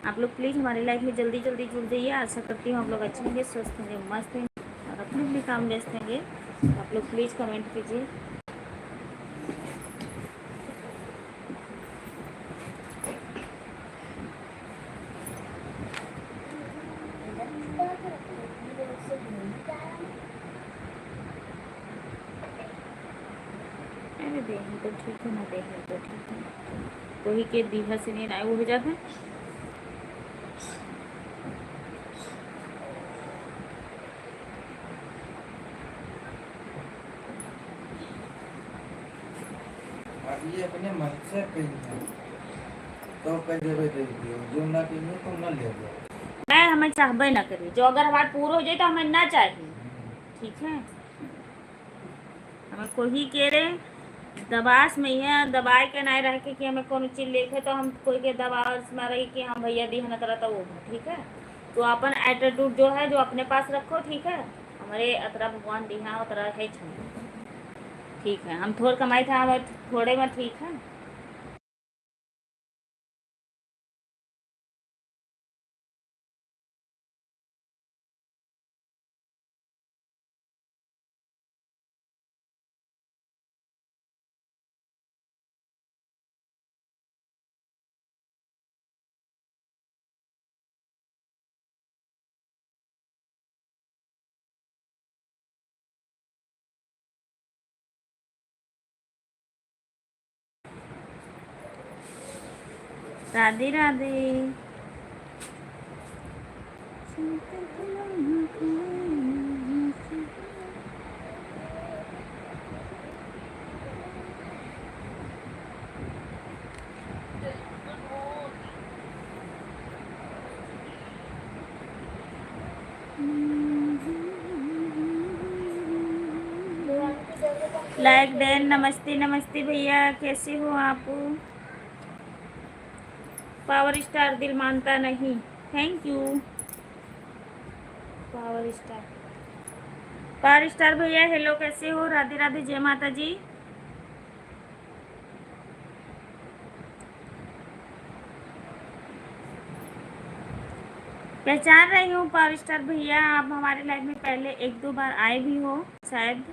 आप लोग प्लीज़ हमारी लाइफ में जल्दी जल्दी जुड़ जाइए। आशा करती हूँ आप लोग अच्छे होंगे, स्वस्थ होंगे, मस्त होंगे और अपने अपने काम व्यस्त होंगे। आप लोग प्लीज़ कमेंट कीजिए। अरे देखें तो ठीक है, ना देखें तो ठीक है। कोई के दीहा से नहीं आए वो हो जाता है। ये अपने मन से कही तो कह देवे दे दियो, जो ना कहिए तो ना ले लो। मैं हमें चाहबे ना करी, जो अगर हमारा पूरा हो जाए तो हमें ना चाहिए, ठीक है। हमें कोई कह रहे दबास में है, दबाए के नहीं रह के कि हमें कौन चीज़ लेके तो हम कोई के दबाव में रही कि हम भैया दी है तरह तो वो ठीक है। तो अपन एटीट्यूड जो है जो अपने पास रखो, ठीक है। हमारे अतरा भगवान दी है उतरा है, ठीक है। हम थोड़ा कमाई था, हम थोड़े में ठीक है। राधे राधे। Like then. नमस्ते नमस्ते भैया, कैसे हो आप? पावर स्टार दिल मानता नहीं, थैंक यू। पावर स्टार भैया हेलो, कैसे हो? राधे राधे, जय माता जी। पहचान रही हूँ पावर स्टार भैया, आप हमारे लाइफ में पहले एक दो बार आए भी हो शायद,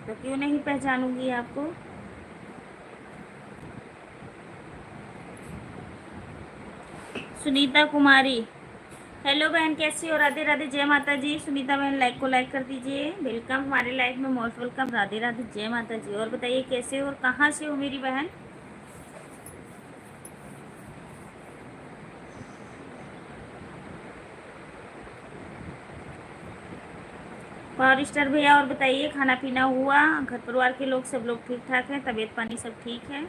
तो क्यों नहीं पहचानूंगी आपको। सुनीता कुमारी हेलो बहन, कैसी हो? राधे राधे, जय माता जी। सुनीता बहन लाइक को लाइक कर दीजिए। वेलकम हमारे लाइफ में, मोस्ट वेलकम। राधे राधे, जय माता जी। और बताइए कैसे हो और कहाँ से हो मेरी बहन? पावर स्टार भैया और बताइए, खाना पीना हुआ? घर परिवार के लोग सब लोग ठीक ठाक हैं? तबीयत पानी सब ठीक है?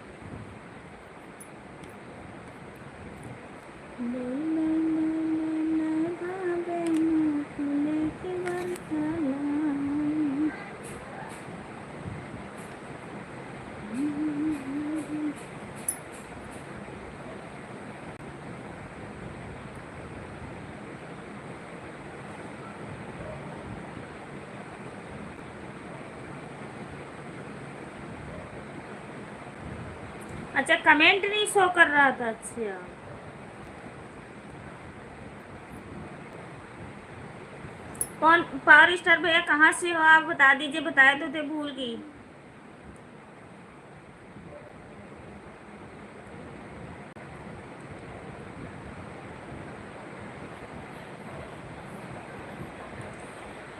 अच्छा, कमेंट नहीं शो कर रहा था। अच्छा, कौन? पावर स्टार भैया कहाँ से हो आप? बता दीजिए, बताए तो थे, भूल गई।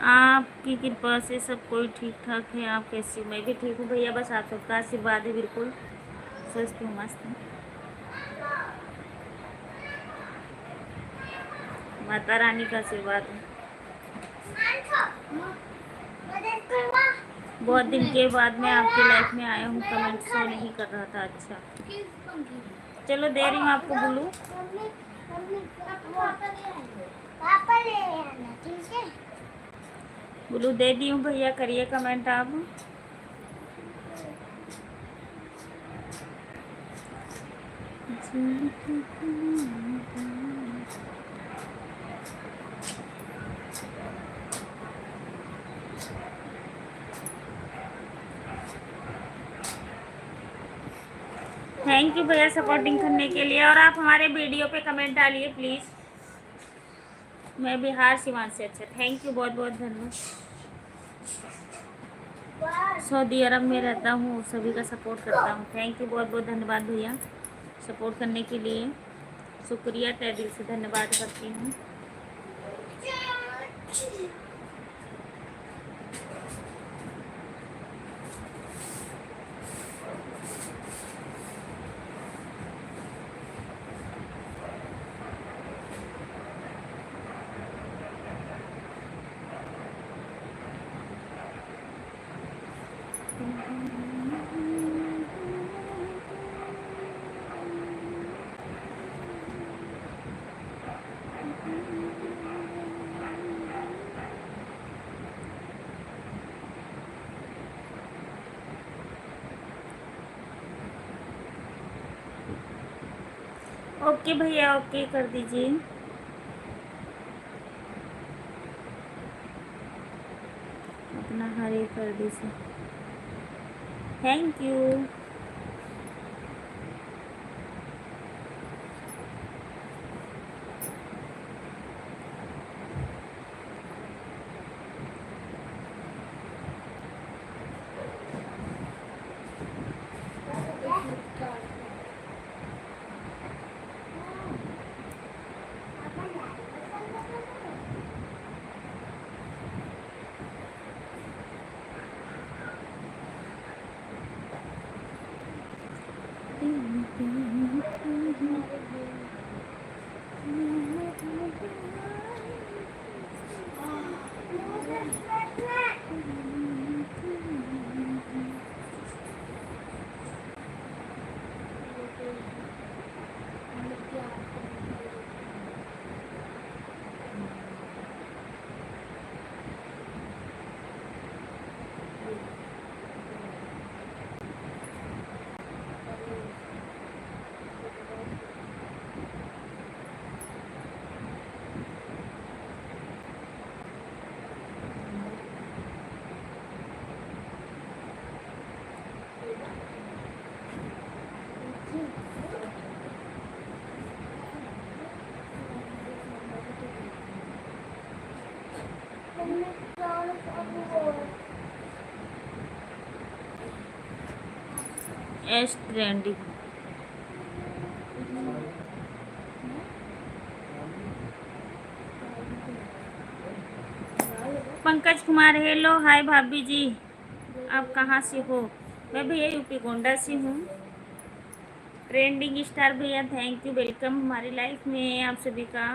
आपकी कृपा से सब कोई ठीक ठाक है। आप कैसी? मैं भी ठीक हूँ भैया, बस आप सबका आशीर्वाद है, बिल्कुल स्वस्थ हूँ, मस्त हूँ। माता रानी का आशीर्वाद है। बहुत दिन के बाद मैं आपकी लाइफ में आया हूँ, कमेंट शो नहीं कर रहा था। अच्छा चलो दे रही हूँ आपको ब्लू। ब्लू दे दी हूँ भैया, करिए कमेंट आप। थैंक यू भैया सपोर्टिंग करने के लिए। और आप हमारे वीडियो पे कमेंट डालिए प्लीज़। मैं बिहार सिवान से। अच्छा, थैंक यू, बहुत बहुत धन्यवाद। सऊदी अरब में रहता हूँ, सभी का सपोर्ट करता हूँ। थैंक यू, बहुत बहुत धन्यवाद भैया सपोर्ट करने के लिए। शुक्रिया, तहे दिल से धन्यवाद करती हूँ। ओके भैया, ओके कर दीजिए। अपना हरे कर दीजिए। Thank you. एस trending. Pankaj Kumar, hello, hi भाभी जी, आप कहाँ से हो? मैं भैया यूपी गोंडा से हूँ। ट्रेंडिंग स्टार भैया, थैंक यू, वेलकम हमारी लाइफ में आप सभी का।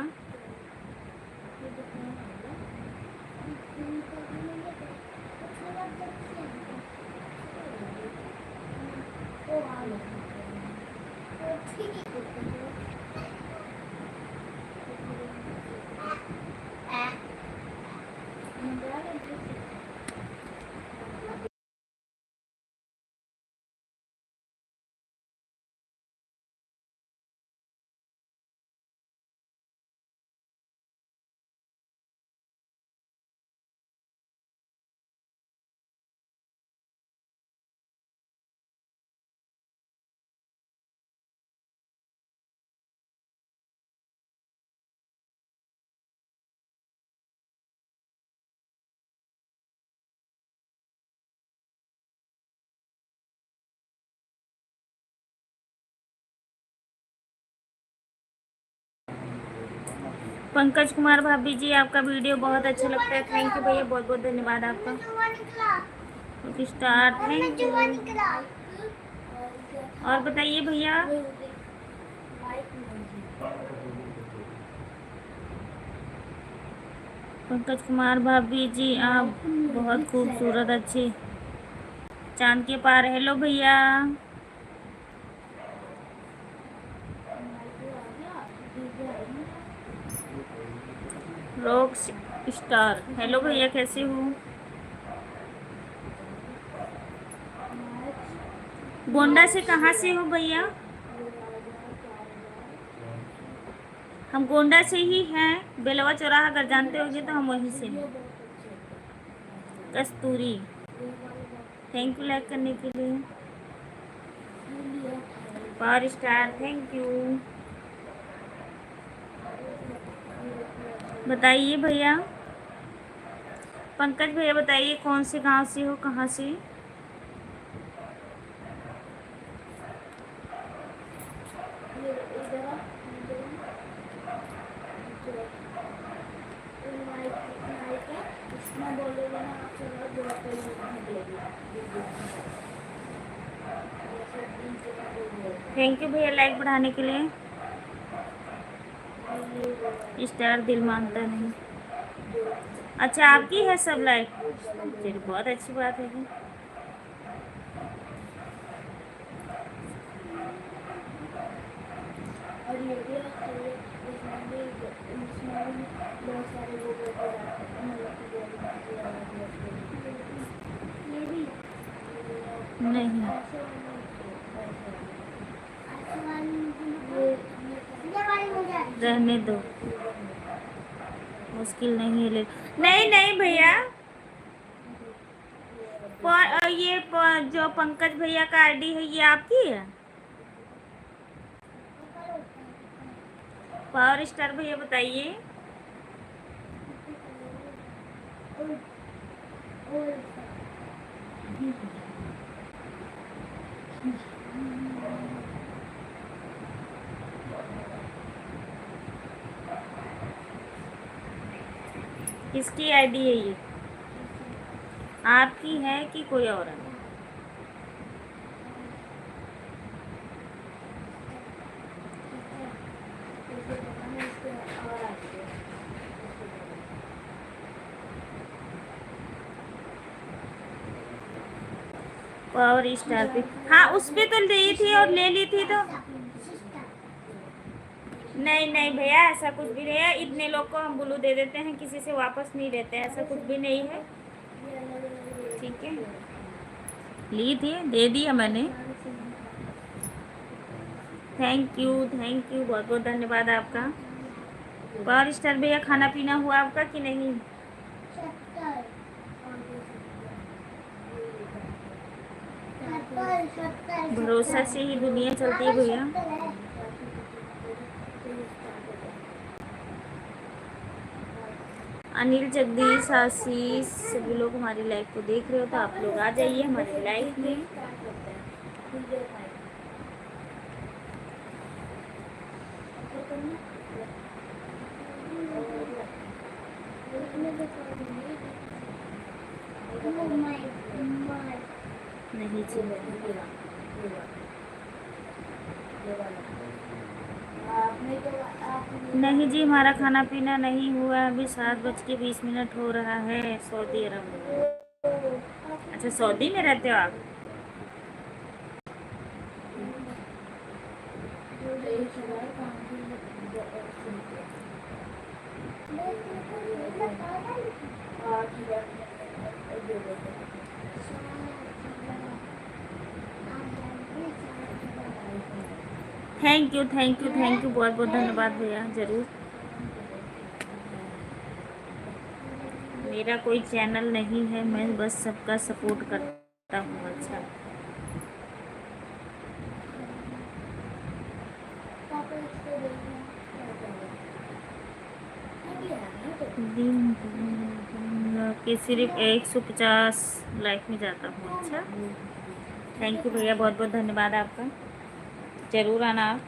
पंकज कुमार भाभी जी, आपका वीडियो बहुत अच्छा लगता है। थैंक यू भैया, बहुत बहुत धन्यवाद आपका। Star, thank you. और बताइए भैया। पंकज कुमार भाभी जी, आप बहुत खूबसूरत, अच्छी, चांद के पार। हेलो भैया। रॉक स्टार, हेलो भैया, कैसे हो? गोंडा से कहाँ से हो भैया? हम गोंडा से ही हैं, बेलवा चौराहा अगर जानते होंगे तो हम वहीं से हैं। कस्तूरी, थैंक यू लाइक करने के लिए। Power star, thank you. बताइए भैया, पंकज भैया बताइए कौन से गांव से हो, कहाँ से? थैंक यू भैया लाइक बढ़ाने के लिए। स्टार दिल मांगता नहीं। अच्छा आपकी है सब लाइक, चलिए बहुत अच्छी बात है जी। नहीं रहने दो, मुश्किल नहीं है ले। नहीं नहीं भैया, ये जो पंकज भैया का आईडी है ये आपकी है? पावर स्टार भैया बताइए। किसकी आईडी है ये, आपकी है कि कोई और है? पावर स्टार पे, हाँ उस पे तो ली थी और ले ली थी तो। नहीं नहीं भैया ऐसा कुछ भी नहीं है, इतने लोग को हम ब्लू दे देते हैं, किसी से वापस नहीं लेते, ऐसा कुछ भी नहीं है। ठीक है, ली थी, दे दिया मैंने। थैंक यू बहुत बहुत धन्यवाद आपका। पावर स्टार भैया खाना पीना हुआ आपका कि नहीं? भरोसा से ही दुनिया चलती है भैया। अनिल, जगदीश, आशीष, सभी लोग हमारी लाइव को देख रहे हो तो आप लोग आ जाइए हमारी लाइव में। नहीं जी, नहीं जी हमारा खाना पीना नहीं हुआ, अभी 7:20 हो रहा है सऊदी अरब में। अच्छा सऊदी में रहते हो आप? थैंक यू बहुत बहुत धन्यवाद भैया, ज़रूर। मेरा कोई चैनल नहीं है, मैं बस सबका सपोर्ट करता हूँ। अच्छा दिन कि सिर्फ 150 लाइक में जाता हूँ। अच्छा थैंक यू भैया, बहुत बहुत धन्यवाद आपका, ज़रूर आना आप।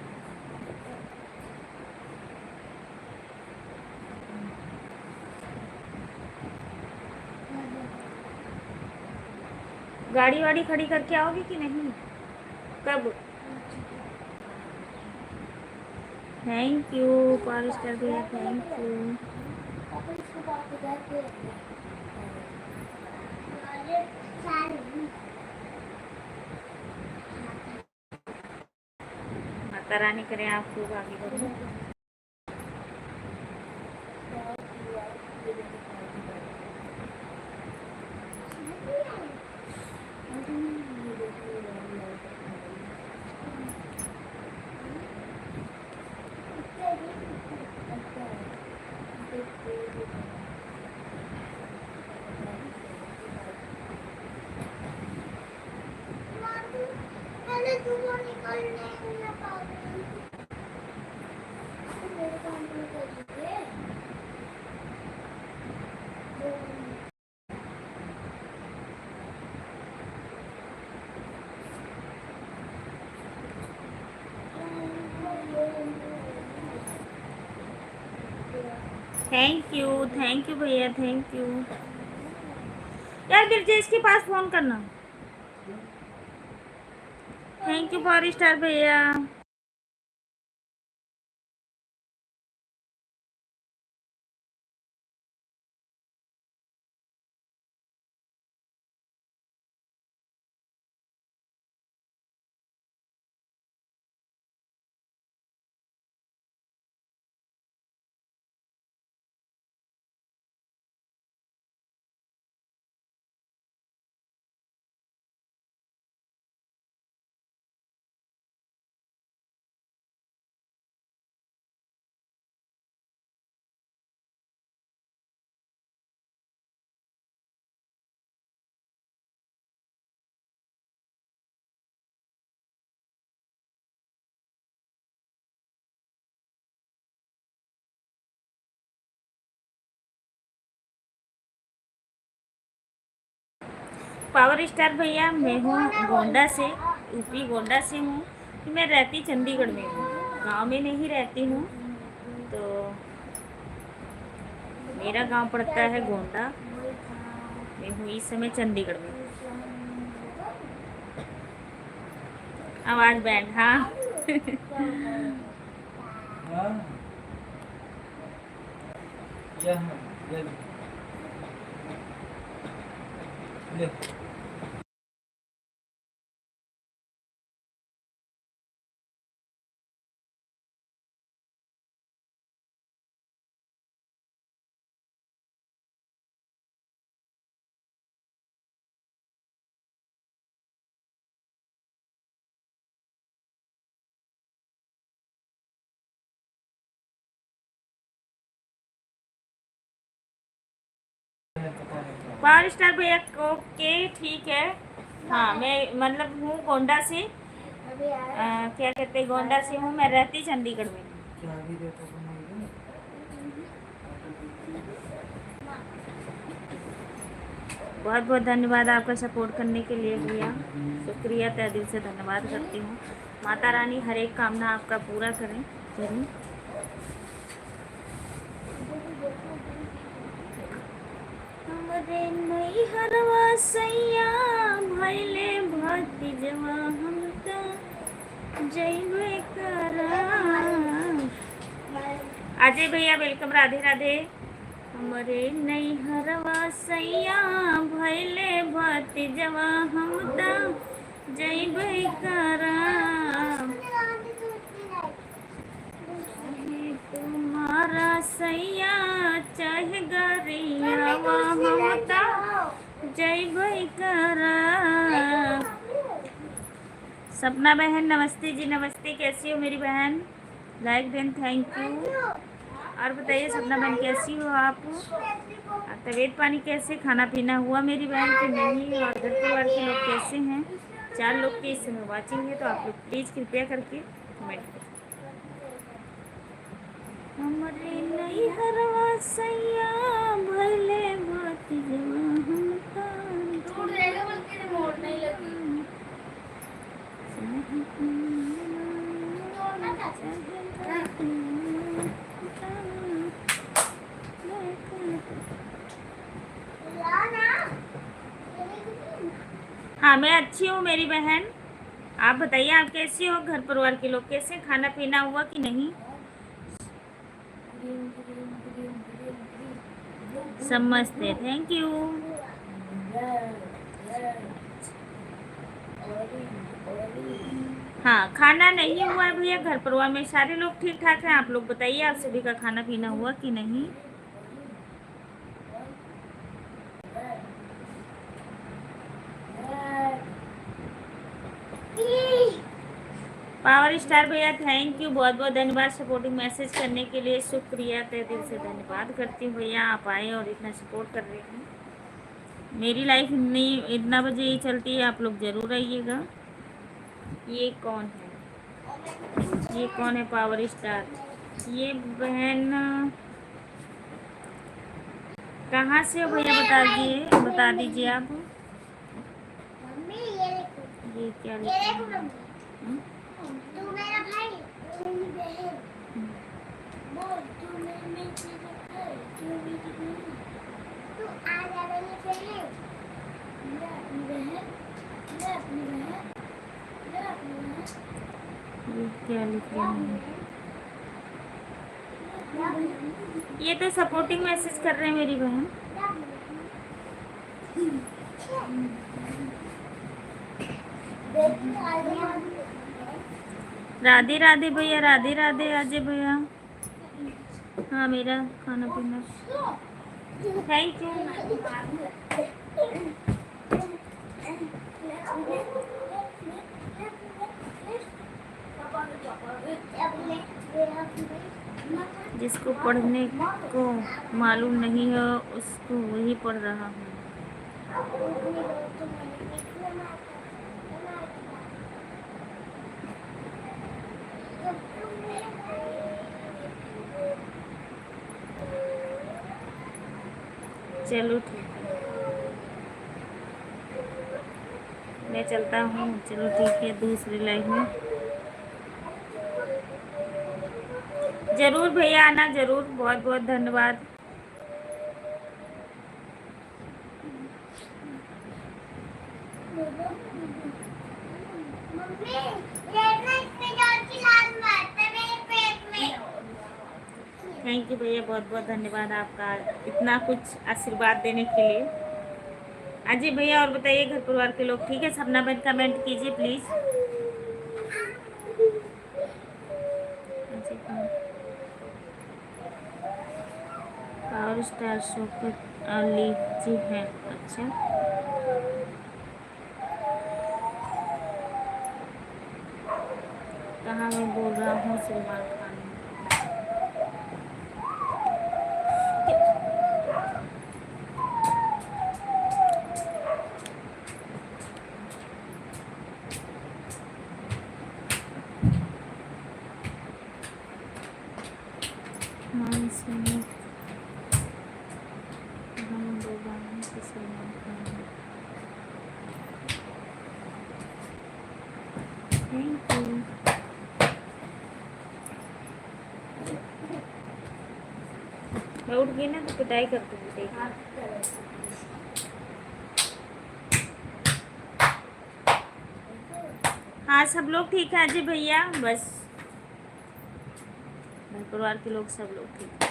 गाड़ी वाड़ी खड़ी करके आओगी कि नहीं, कब? थैंक यू पारिश कर दिया, थैंक यू। माता रानी करें आप खूब आगे बढ़ो। थैंक यू भैया, थैंक यू। यार ब्रिजेश के पास फोन करना। थैंक यू फॉर स्टार भैया। पावर स्टार भैया, मैं हूँ गोंडा से, यूपी गोंडा से हूँ। मैं रहती चंडीगढ़ में हूँ, गांव में नहीं रहती हूँ। तो मेरा गांव पड़ता है गोंडा। मैं हूँ इस समय चंडीगढ़ में। आवाज़ बैंड, हाँ। हाँ यहाँ ले ले। पावर स्टार भैया, ओके ठीक है। हाँ, मैं मतलब हूँ गोंडा से। क्या कहते हैं, गोंडा से हूँ, मैं रहती चंडीगढ़ में। क्या भी देखो बनाइए। बहुत बहुत धन्यवाद आपका सपोर्ट करने के लिए भैया, शुक्रिया, तहे दिल से धन्यवाद करती हूँ। माता रानी हर एक कामना आपका पूरा करें जरूर। हमरे नैहरवा सैया भइले भतीजवा, हम त जइबे करा। अजय भैया वेलकम, राधे राधे। हमरे नैहरवा सैया भइले भतीजवा, हम त जइबे करा। तुम्हारा सैया चाहे गरियावा, हम त जइबे करा। सपना बहन नमस्ते जी, नमस्ते, कैसी हो मेरी बहन? Like then, thank you. और बताइए सपना बहन, कैसी हो आप? तबीयत पानी कैसे, खाना पीना हुआ मेरी बहन की नहीं? और घर परिवार के लोग कैसे हैं? 4 लोग के इस समय वाचिंग है, तो आप लोग प्लीज़ कृपया करके कमेंट करें। हमरे नैहरवा सैया भइले भतीजवा, हम त हाँ, मैं अच्छी हूँ मेरी बहन। आप बताइए, आप कैसी हो? घर परिवार के लोग कैसे, खाना पीना हुआ कि नहीं? समझते, थैंक यू। हाँ, खाना नहीं हुआ है भैया, घर परिवार में सारे लोग ठीक ठाक हैं। आप लोग बताइए, आप सभी का खाना पीना हुआ कि नहीं? पावर स्टार भैया, थैंक यू, बहुत बहुत धन्यवाद सपोर्टिंग मैसेज करने के लिए, शुक्रिया, तहे दिल से धन्यवाद करती हूँ भैया, आप आए और इतना सपोर्ट कर रहे हैं। मेरी लाइफ इतना बजे ही चलती है, आप लोग ज़रूर आइएगा। ये कौन है? ये कौन है पावर स्टार? ये बहन कहाँ से हो भैया, बता दीजिए आप। ये क्या लिखा है? तू मेरा भाई, क्या लिख रही हूँ? ये तो सपोर्टिंग मैसेज कर रहे हैं मेरी बहन। राधे राधे भैया, राधे राधे अजय भैया। हाँ, मेरा खाना पीना थैंक यू। जिसको पढ़ने को मालूम नहीं है उसको वही पढ़ रहा हूँ। चलो ठीक है, मैं चलता हूँ। चलो ठीक है, दूसरी लाइफ में जरूर भैया आना, जरूर। बहुत बहुत धन्यवाद। थैंक यू भैया, बहुत बहुत धन्यवाद आपका इतना कुछ आशीर्वाद देने के लिए। अजय भैया और बताइए, घर परिवार के लोग ठीक है? सपना बहन कमेंट कीजिए please. Power star Shaukat Ali ji हैं? अच्छा, कहाँ मैं बोल रहा हूँ सलमान खान। मान सिंह, हम बोल रहा हूँ कि सलमान खान है। Thank you. मैं उठ गई ना तो पिटाई कर दूँगी, देखना। हाँ, सब लोग ठीक है अजय भैया, बस घर परिवार के लोग सब लोग ठीक है।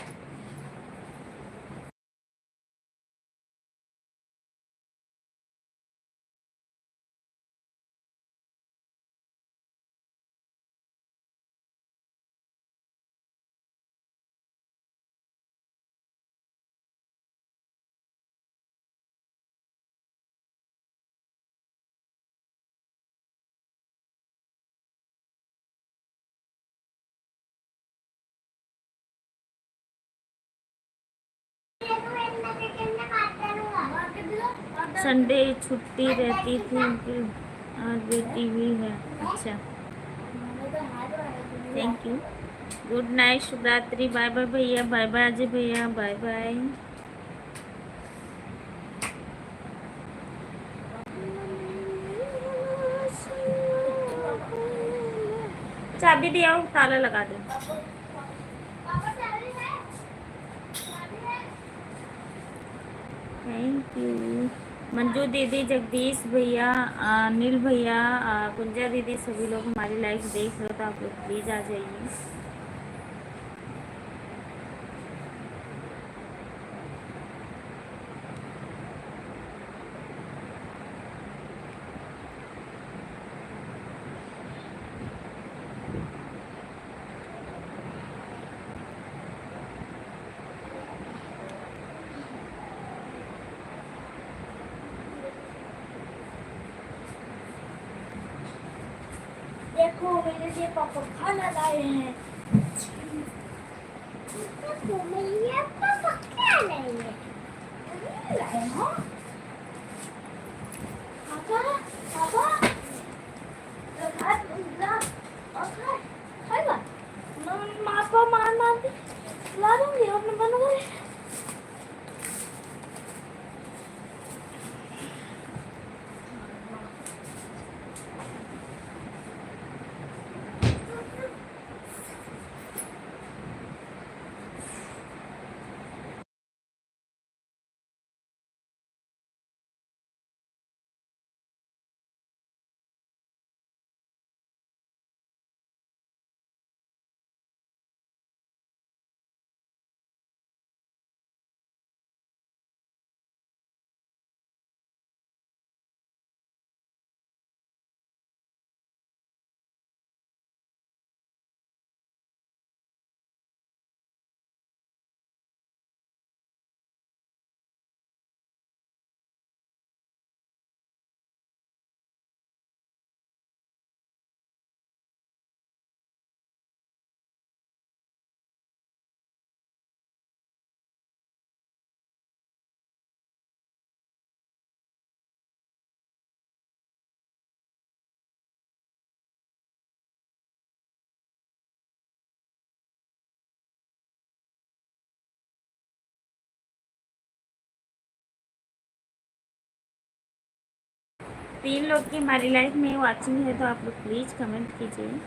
संडे छुट्टी रहती थी उनकी, आज बेटी भी है। अच्छा, थैंक यू। गुड नाइट, शुभ रात्रि। बाय बाय भैया, बाय बाय अजय भैया, बाय बाय। चाबी दिया, ताला लगा दे। Thank you. मंजू दीदी, जगदीश भैया, अनिल भैया, कुंजा दीदी, सभी लोग हमारी लाइव देख रहे हो तो आप लोग प्लीज़ आ जाइए। देखो मेरे लिए पापा खाना लाए हैं। देखो मेरे पापा क्या लाए हैं? लाए हो पापा? पापा खाएगा? माँ को मार मार के ला दूंगी अपने बनूंगी। 3 लोग की हमारी लाइफ में वॉचिंग है, तो आप लोग प्लीज़ कमेंट कीजिए।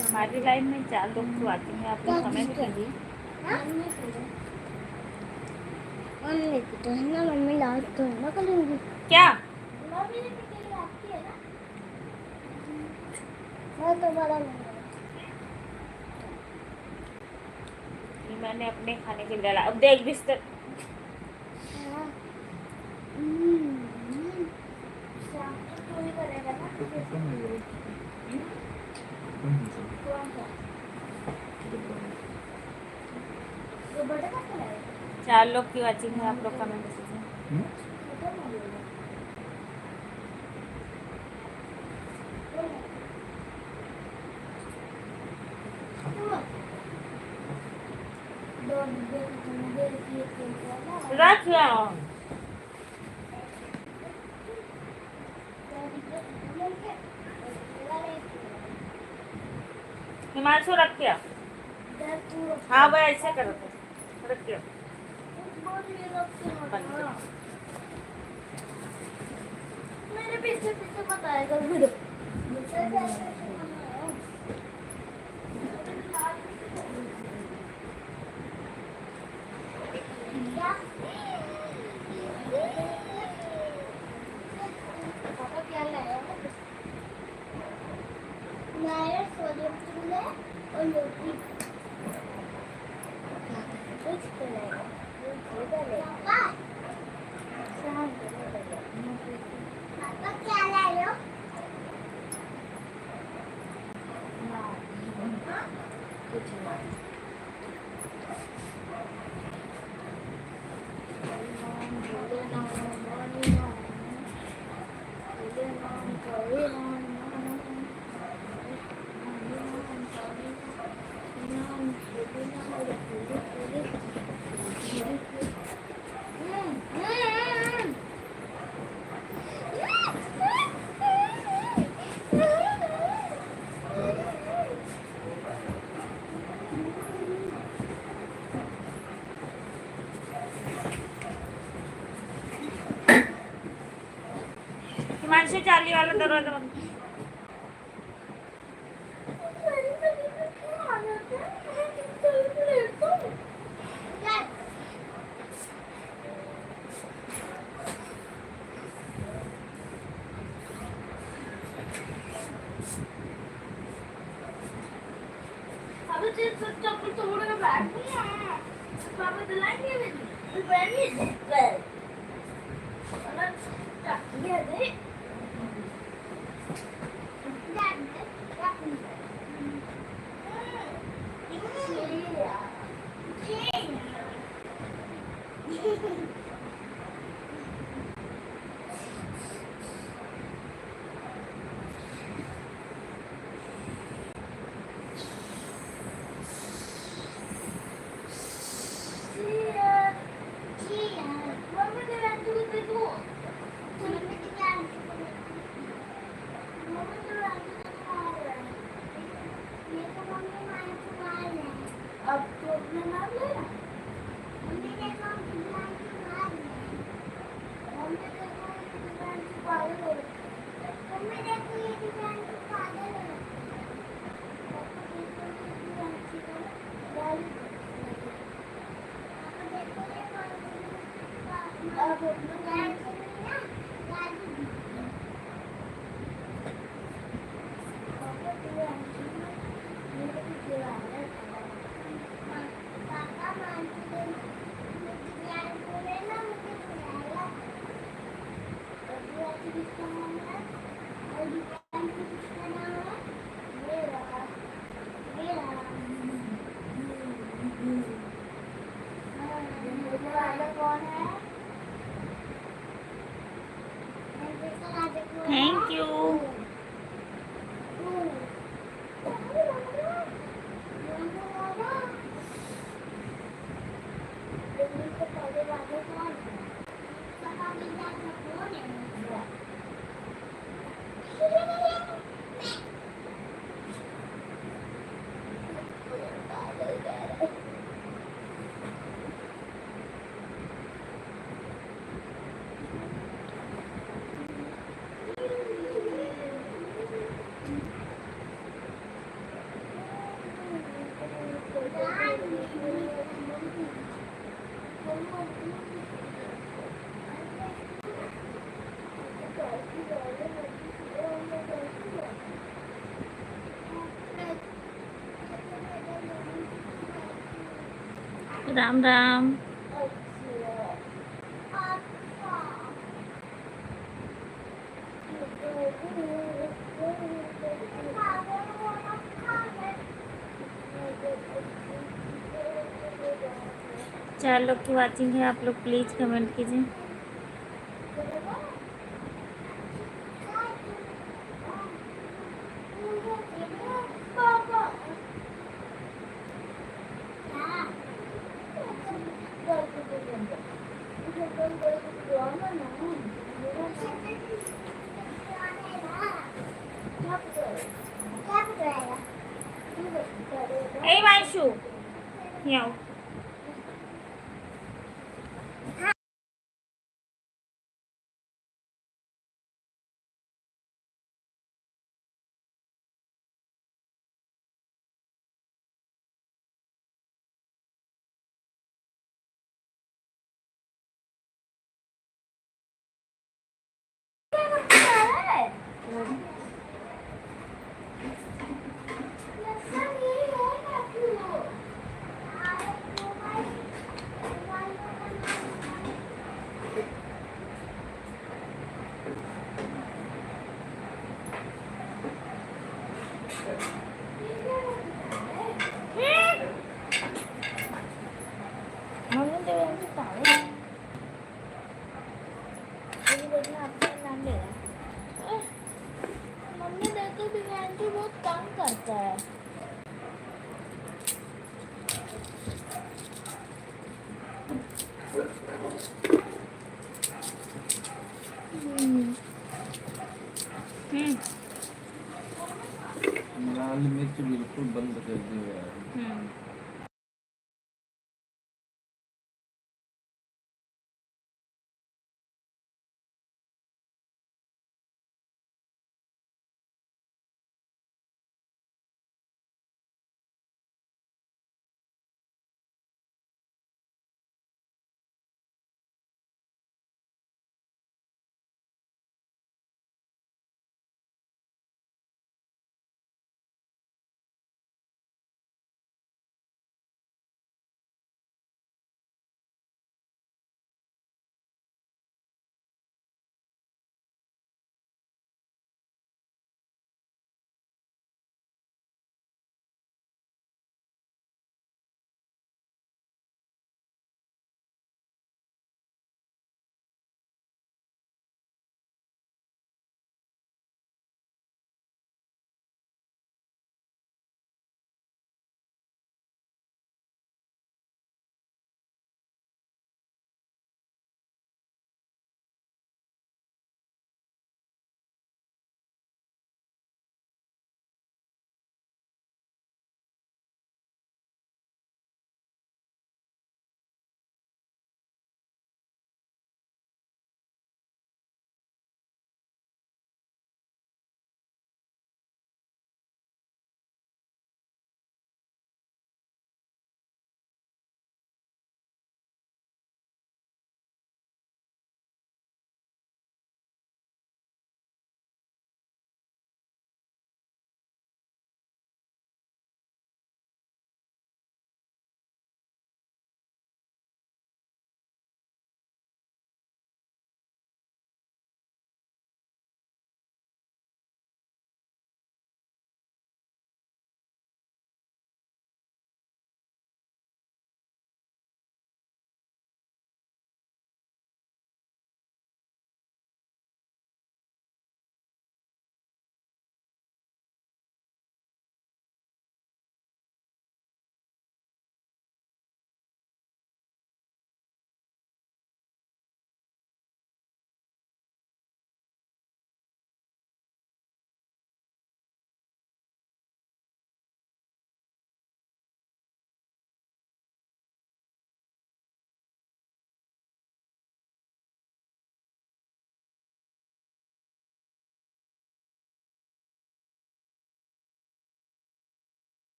हमारी लाइफ में 4 लोग की वॉचिंग है, आप लोग कमेंट कीजिए। तो है ना मम्मी लास्ट तो है ना करूँगी क्या मैं तो बड़ा ये मैंने अपने खाने के लिए डाला। अब देख बिस्तर तो खत्म हो गया। तो बड़ा का है 4 लोग की वॉचिंग है, आप लोग कमेंट कीजिए। रख आओ। हिमांशु रख के आओ। हाँ वो ऐसे करो, रख के आओ। मेरे पीछे पीछे बताएगा वीडियो पापा क्या लाया नायर सोडियम चूल्हे और रोटी कुछ तो लाया पापा पापा क्या लाए हो कुछ नहीं हिमांशु चाली वाला दरवाजा बंद। अब तो अपना नाम लेना मम्मी देखो दुकान की बाहर है मम्मी देखो ये दुकान की पागल है मम्मी देखो ये दुकान की पागल है पापा देखो ये दुकान की गाली पापा देखो ये पागल अब अपना गाली ना गाली पापा दुकान की मेरे को गिरा है पापा मानते यार बोले ना मुझे बुलाया और किसका नाम है और दुकान की किसका नाम है मेरा मेरा मुझे वाला कौन है थैंक यू। राम राम। चार लोग की वाचिंग है, आप लोग प्लीज कमेंट कीजिए। ए वाइशु, यहाँ आओ। मम्मी देवेंद्र कहाँ है? अभी देखना आपका नाम ले रहा है। मम्मी देखो देवेंद्र बहुत तंग करता है। लाल मिर्च बिल्कुल बंद कर दिया यार।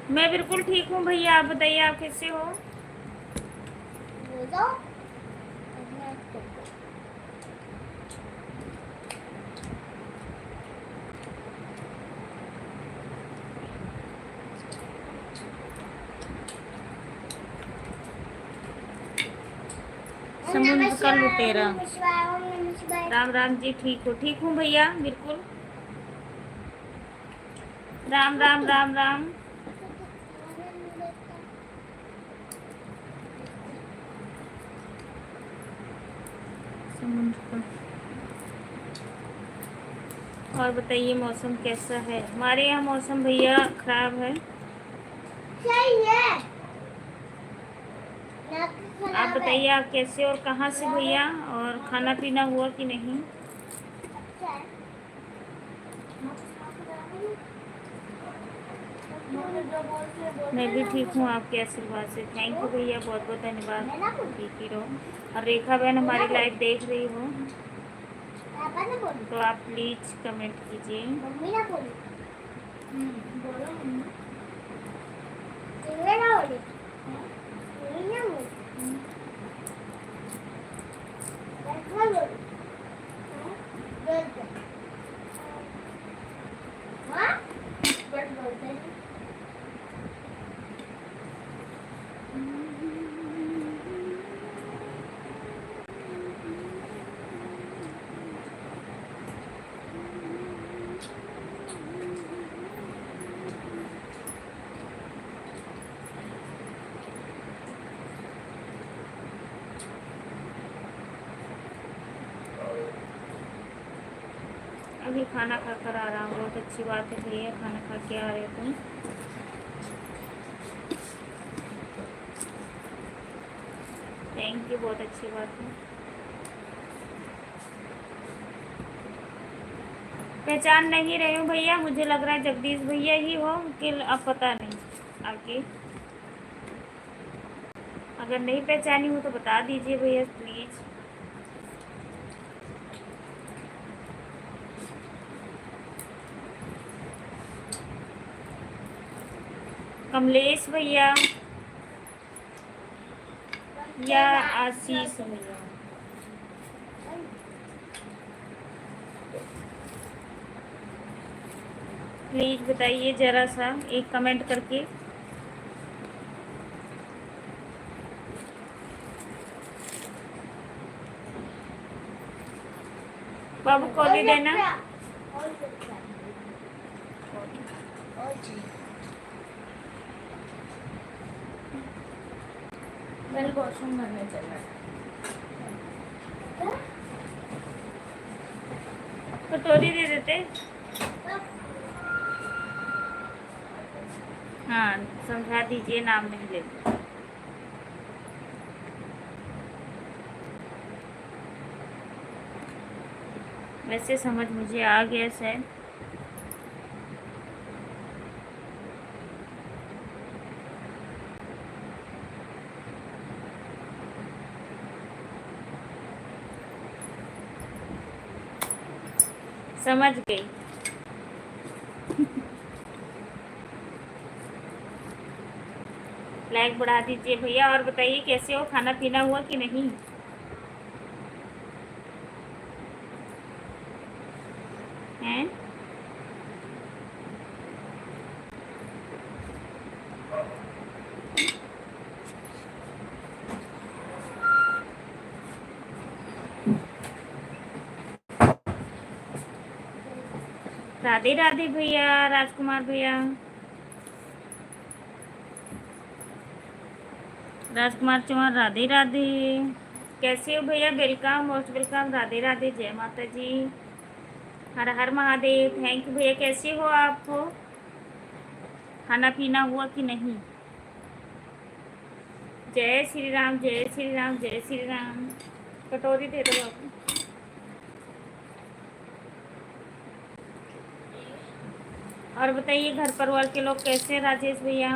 मैं बिल्कुल ठीक हूँ भैया, आप बताइए आप कैसे हो? हो जाओ अपना करके। समुद्र का लुटेरा। ओम नमः शिवाय, ओम नमः शिवाय। राम राम जी, ठीक हो? ठीक हूँ भैया बिल्कुल। राम राम राम राम। समुद्र का। और बताइए मौसम कैसा है? हमारे यहाँ मौसम भैया खराब है। सही है। आप बताइए आप कैसे और कहाँ से भैया, और खाना पीना हुआ कि नहीं? मैं भी ठीक हूँ आपके आशीर्वाद से। थैंक यू भैया, बहुत बहुत धन्यवाद। ठीक ही रहो। और रेखा बहन हमारी लाइव देख रही हो तो आप प्लीज कमेंट कीजिए। मम्मी ना बोली। बोलो मम्मी। चिल्ले ना बोली। चिल्ले ना बोली। बैठा बोली। बैठ। हाँ? बैठ बोलते हैं। अभी खाना खा कर आ रहा हूँ। बहुत अच्छी बात है भैया, खाना खा के आ रहे हो तुम। थैंक यू, बहुत अच्छी बात है। पहचान नहीं रहे हूँ भैया, मुझे लग रहा है जगदीश भैया ही हो कि अब पता नहीं आगे। अगर नहीं पहचानी हो तो बता दीजिए भैया प्लीज। कमलेश भैया या आशीष भैया। प्लीज बताइए जरा सा एक कमेंट करके। बाबू कॉली देना। मैंने वॉशरूम भरने चलना है। कटोरी दे देते। हाँ समझा दीजिए, नाम नहीं लेते। वैसे समझ मुझे आ गया सर। समझ गई। लाइक बढ़ा दीजिए भैया। और बताइए कैसे हो, खाना पीना हुआ कि नहीं? हैं? राधे राधे भैया, राजकुमार भैया। राजकुमार चौहान राधे राधे। कैसे हो भैया? Welcome, most welcome. Radhe Radhe, जय माता जी, हर हर महादेव। थैंक यू भैया। कैसे हो आप? हो खाना पीना हुआ कि नहीं? जय श्री राम, जय श्री राम, जय श्री राम। कटोरी दे दो बाबू। और बताइए घर परिवार के लोग कैसे हैं? राजेश भैया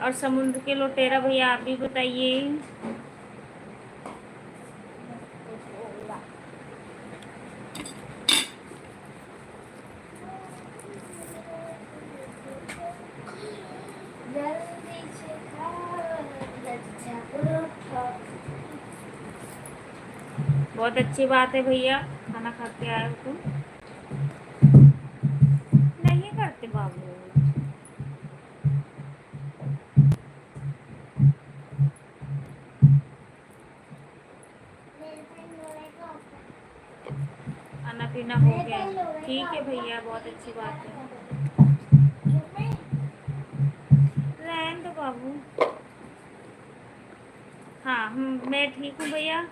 और समुद्र के लुटेरा भैया, आप भी बताइए। बहुत अच्छी बात है भैया, खाना खा के आए हो तुम। नहीं करते बाबू। मेरे पे लोहे का खाना पीना हो गया? ठीक है भैया, बहुत अच्छी बात है। रहने दो बाबू। हाँ मैं ठीक हूँ भैया,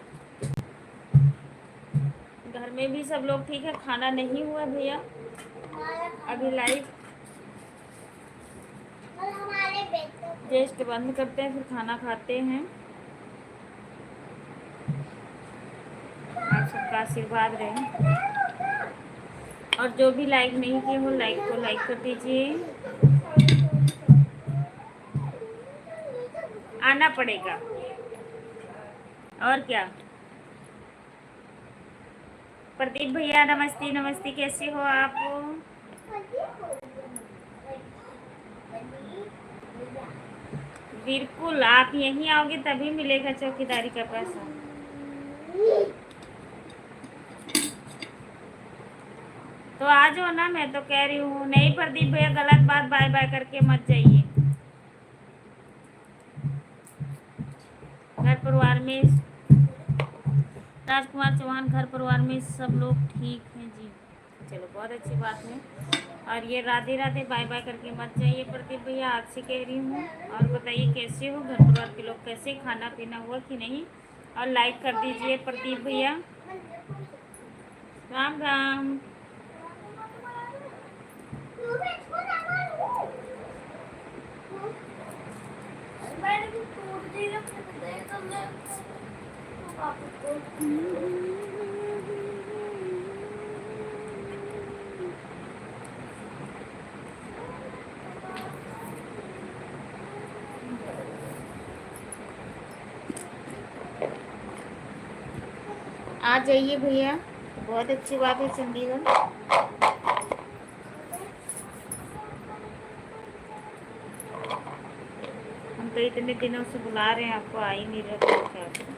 घर में भी सब लोग ठीक है। खाना नहीं हुआ भैया अभी, लाइव और हमारे बेटे जस्ट बंद करते हैं, फिर खाना खाते हैं। आप सबका आशीर्वाद रहे, और जो भी लाइक नहीं किए हो लाइक को लाइक कर दीजिए। आना पड़ेगा और क्या। प्रदीप भैया नमस्ते नमस्ते, कैसे हो आप? बिल्कुल, आप यहीं आओगे तभी मिलेगा चौकीदारी का पैसा। तो आ जाओ ना, मैं तो कह रही हूँ। नहीं प्रदीप भैया, गलत बात बाय बाय करके मत जाइए। घर परिवार में राजकुमार चौहान, घर परिवार में सब लोग ठीक हैं जी। चलो बहुत अच्छी बात है। और ये राधे राधे बाय बाय करके मत जाइए प्रदीप भैया, आपसे कह रही हूँ। और बताइए कैसे हो, घर परिवार के लोग कैसे, खाना पीना हुआ कि नहीं? और लाइक कर दीजिए प्रदीप भैया। राम राम। आ जाइए भैया, बहुत अच्छी बात है चंडीगढ़। हम तो इतने दिनों से बुला रहे हैं आपको, आ ही नहीं रहे तो क्या करें?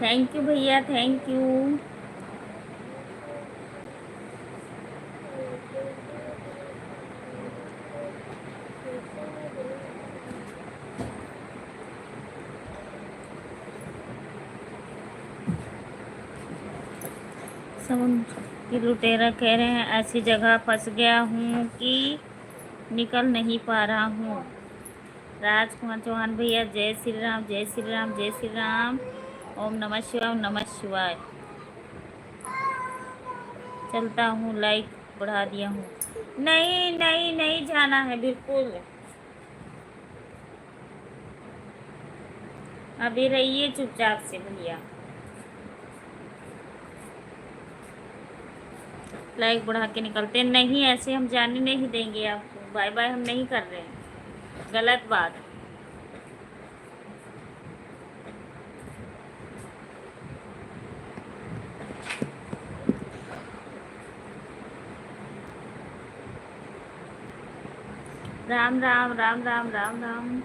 थैंक यू भैया, थैंक यू। समुद्र की लुटेरा कह रहे हैं ऐसी जगह फंस गया हूँ कि निकल नहीं पा रहा हूँ। राजकुमार चौहान भैया जय श्री राम, जय श्री राम, जय श्री राम। ओम नमः शिवाय, ओम नमः शिवाय। चलता हूँ, लाइक बढ़ा दिया हूँ। नहीं नहीं नहीं जाना है बिल्कुल, अभी रहिए चुपचाप से भैया। लाइक बढ़ा के निकलते नहीं, ऐसे हम जाने नहीं देंगे आपको। बाय बाय हम नहीं कर रहे हैं, गलत बात। राम राम राम राम राम राम।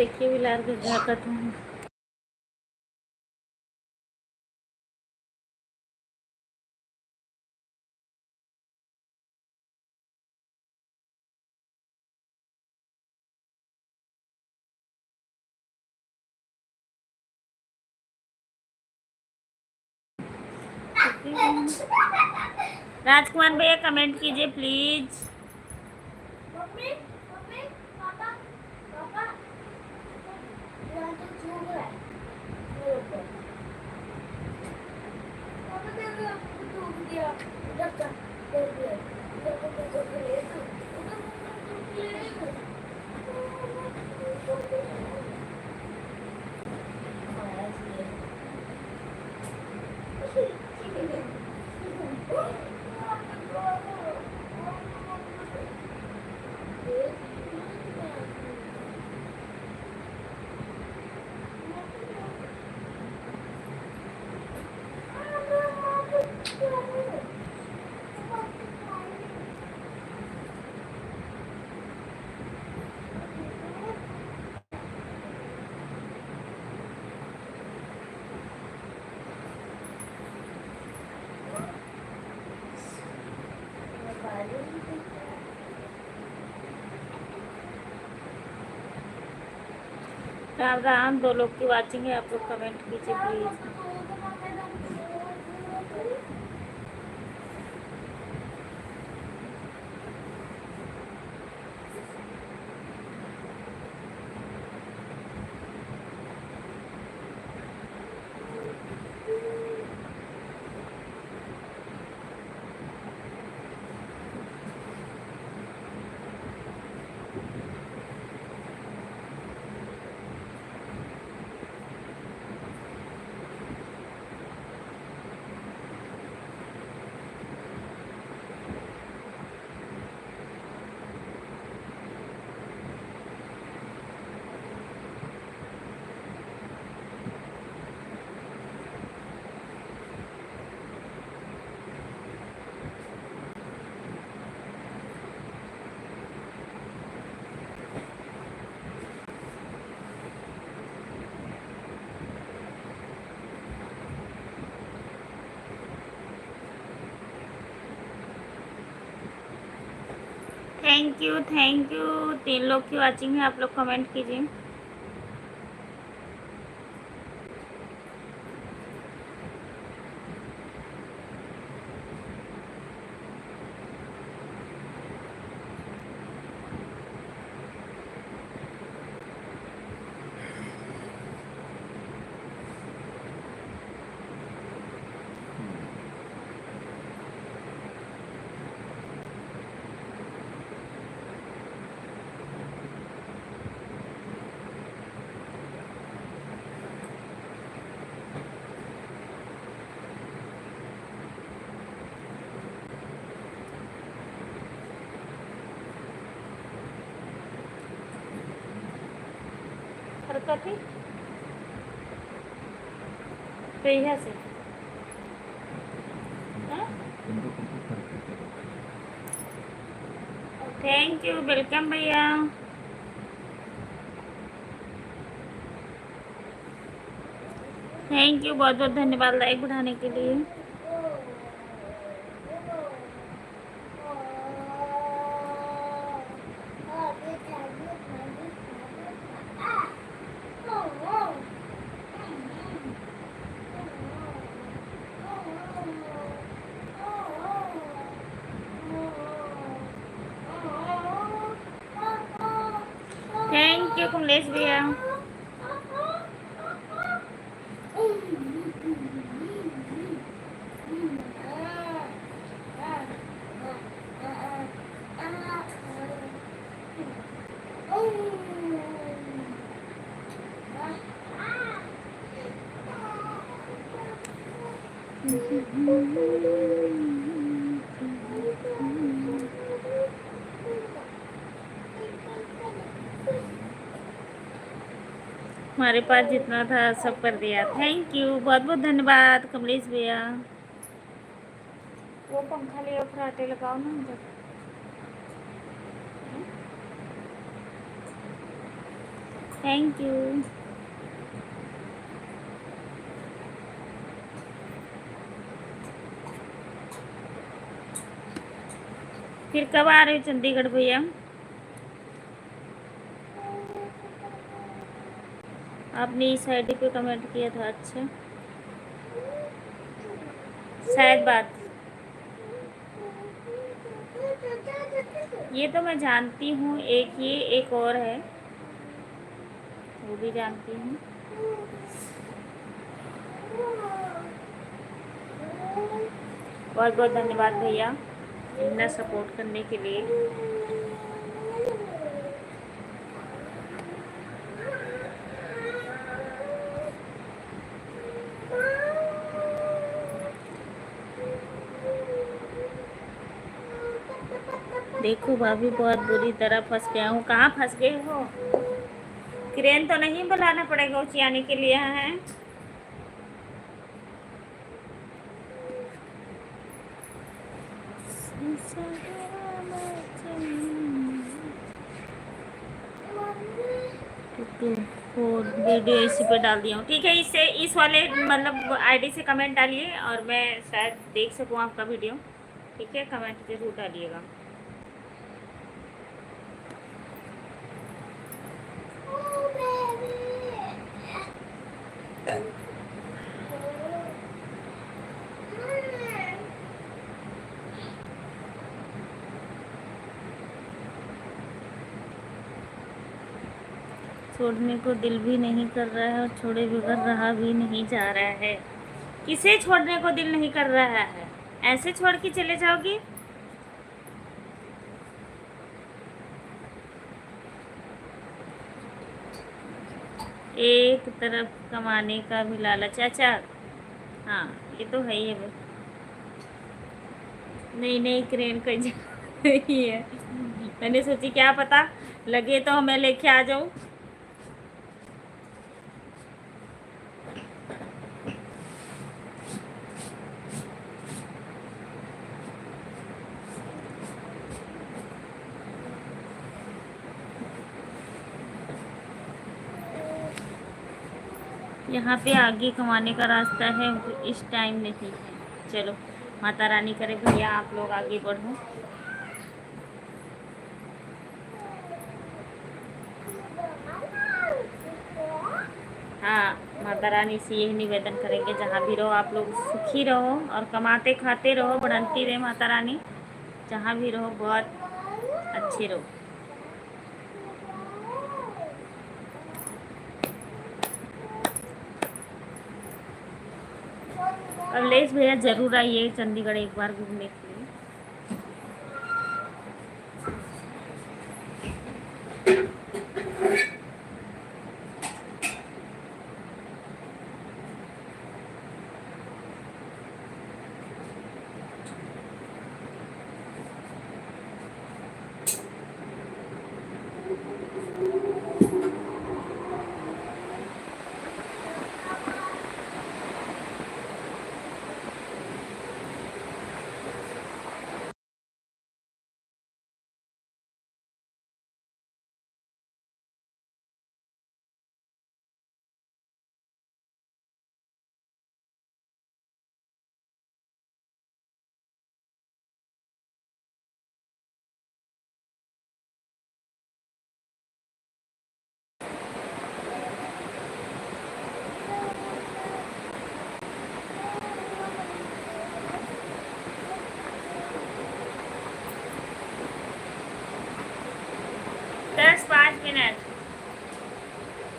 देखिए बिलार के झाकत हूँ। राजकुमार भैया कमेंट कीजिए प्लीज। मम्मी मम्मी पापा पापा यहाँ तो छू रहा है मेरे ऊपर। पापा देखो टूट गया उधर का देख ले उधर को टूट गया उधर को टूट गया। राम राम, 2 लोग की वाचिंग है, आप लोग कमेंट कीजिए प्लीज। थैंक यू 3 लोग की वाचिंग है, आप लोग कमेंट कीजिए। हरकत ही पहिया से थैंक यू, वेलकम भैया। थैंक यू, बहुत बहुत धन्यवाद लाइक बढ़ाने के लिए। थैंक यू कमलेश भैया। हमारे पास जितना था सब कर दिया। थैंक यू, बहुत बहुत धन्यवाद कमलेश भैया। वो पंखा ले फराटे लगाओ ना अंदर। Thank you. फिर कब आ रहे हो चंडीगढ़ भैया? आपने इस आईडी पे कमेंट किया था, अच्छा शायद बात, ये तो मैं जानती हूँ, एक ये एक और है वो भी जानती हूँ। बहुत बहुत धन्यवाद भैया इतना सपोर्ट करने के लिए। देखो भाभी बहुत बुरी तरह फंस गया हूँ। कहाँ फंस गए हो? क्रेन तो नहीं बुलाना पड़ेगा उचियाने के लिए है? वीडियो इसी पे डाल दिया हूँ, ठीक है। इससे इस वाले मतलब आईडी से कमेंट डालिए और मैं शायद देख सकूँ आपका वीडियो, ठीक है। कमेंट जरूर डालिएगा। छोड़ने को दिल भी नहीं कर रहा है और छोड़े बगैर रहा भी नहीं जा रहा है। किसे छोड़ने को दिल नहीं कर रहा है? ऐसे छोड़ के चले जाओगी? एक तरफ कमाने का भी लालच, अच्छा हाँ ये तो है ही है। नहीं नहीं क्रेन कहीं जा रही है, मैंने सोची क्या पता लगे तो मैं लेके आ जाऊँ। यहाँ पे आगे कमाने का रास्ता है, इस टाइम नहीं है। चलो माता रानी करे भैया आप लोग आगे बढ़ो। हाँ माता रानी से यही निवेदन करेंगे, जहाँ भी रहो आप लोग सुखी रहो और कमाते खाते रहो, बढ़ती रहे माता रानी। जहाँ भी रहो बहुत अच्छे रहो। कमलेश भैया जरूर आइए चंडीगढ़ एक बार घूमने के लिए।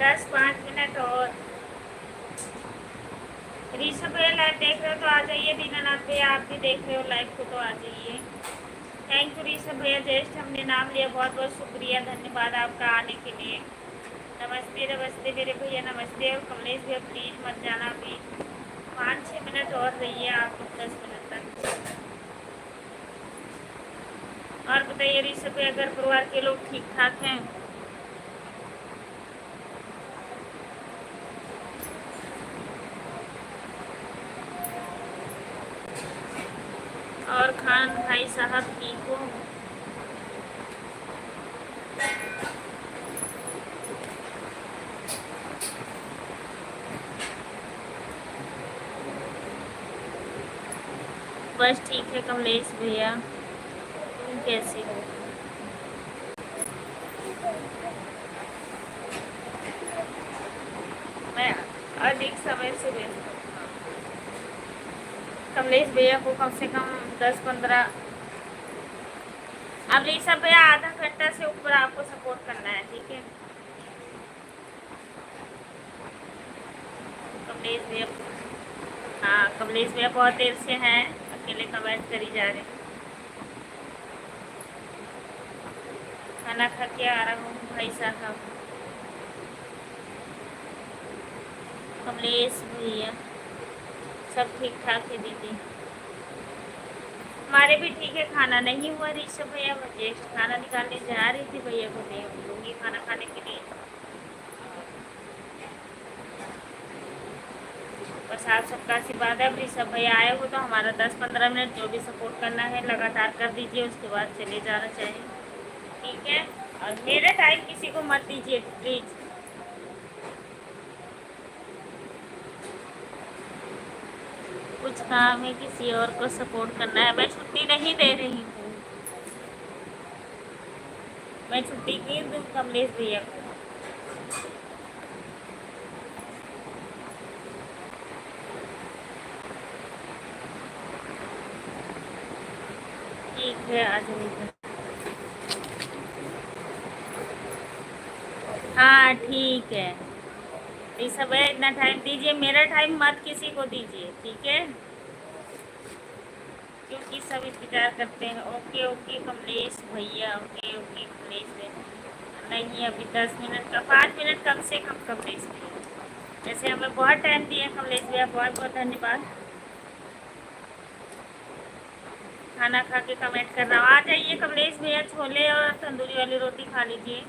दस 5 मिनट और। ऋषभ भैया लाइव देख रहे हो तो आ जाइए। दीनानाथ भैया आप भी देख रहे हो लाइव को तो आ जाइए। थैंक यू ऋषभ भैया, जस्ट हमने नाम लिया, बहुत बहुत शुक्रिया, धन्यवाद आपका आने के लिए। नमस्ते नमस्ते मेरे भैया, नमस्ते। और कमलेश भैया प्लीज़ मत जाना प्लीज़, 5-6 मिनट और रहिए आप, 10 मिनट तक। और बताइए ऋषभ भैया घर परिवार के लोग ठीक ठाक हैं? और खान भाई साहब ठीक हो? बस ठीक है कमलेश भैया, तुम कैसे हो? मैं अधिक समय से व्यस्त हूँ। कमलेश भैया को कम से कम 10-15, अब ऋषभ भैया आधा घंटा से ऊपर आपको सपोर्ट करना है, ठीक है? कमलेश भैया, हाँ कमलेश भैया बहुत देर से हैं, अकेले कमेंट करी जा रहे हैं। खाना खा के आ रहा हूँ भाई साहब। कमलेश भैया सब ठीक ठाक है दीदी, हमारे भी ठीक है। खाना नहीं हुआ ऋषभ भैया, मुझे खाना निकालने जा रही थी, भैया को दे दूंगी खाना खाने के लिए। बस आप सबका आशीर्वाद है। ऋषभ भैया आए हो तो हमारा 10-15 मिनट जो भी सपोर्ट करना है लगातार कर दीजिए, उसके बाद चले जाना चाहिए, ठीक है? और मेरा टाइम किसी को मत दीजिए प्लीज़। कुछ काम है, किसी और को सपोर्ट करना है। मैं छुट्टी नहीं दे रही हूँ, मैं छुट्टी की दूँ कमलेश भैया को। ठीक है आ जाइए। हाँ ठीक है, इस सब इतना टाइम दीजिए, मेरा टाइम मत किसी को दीजिए, ठीक है? क्योंकि सब इंतजार करते हैं। ओके ओके कमलेश भैया, ओके ओके कमलेश भैया। नहीं अभी 10 मिनट का, 5 मिनट कम से कम कमलेश भैया, जैसे हमें बहुत टाइम दिया कमलेश भैया, बहुत बहुत धन्यवाद। खाना खा के कमेंट करना, आ जाइए कमलेश भैया, छोले और तंदूरी वाली रोटी खा लीजिए।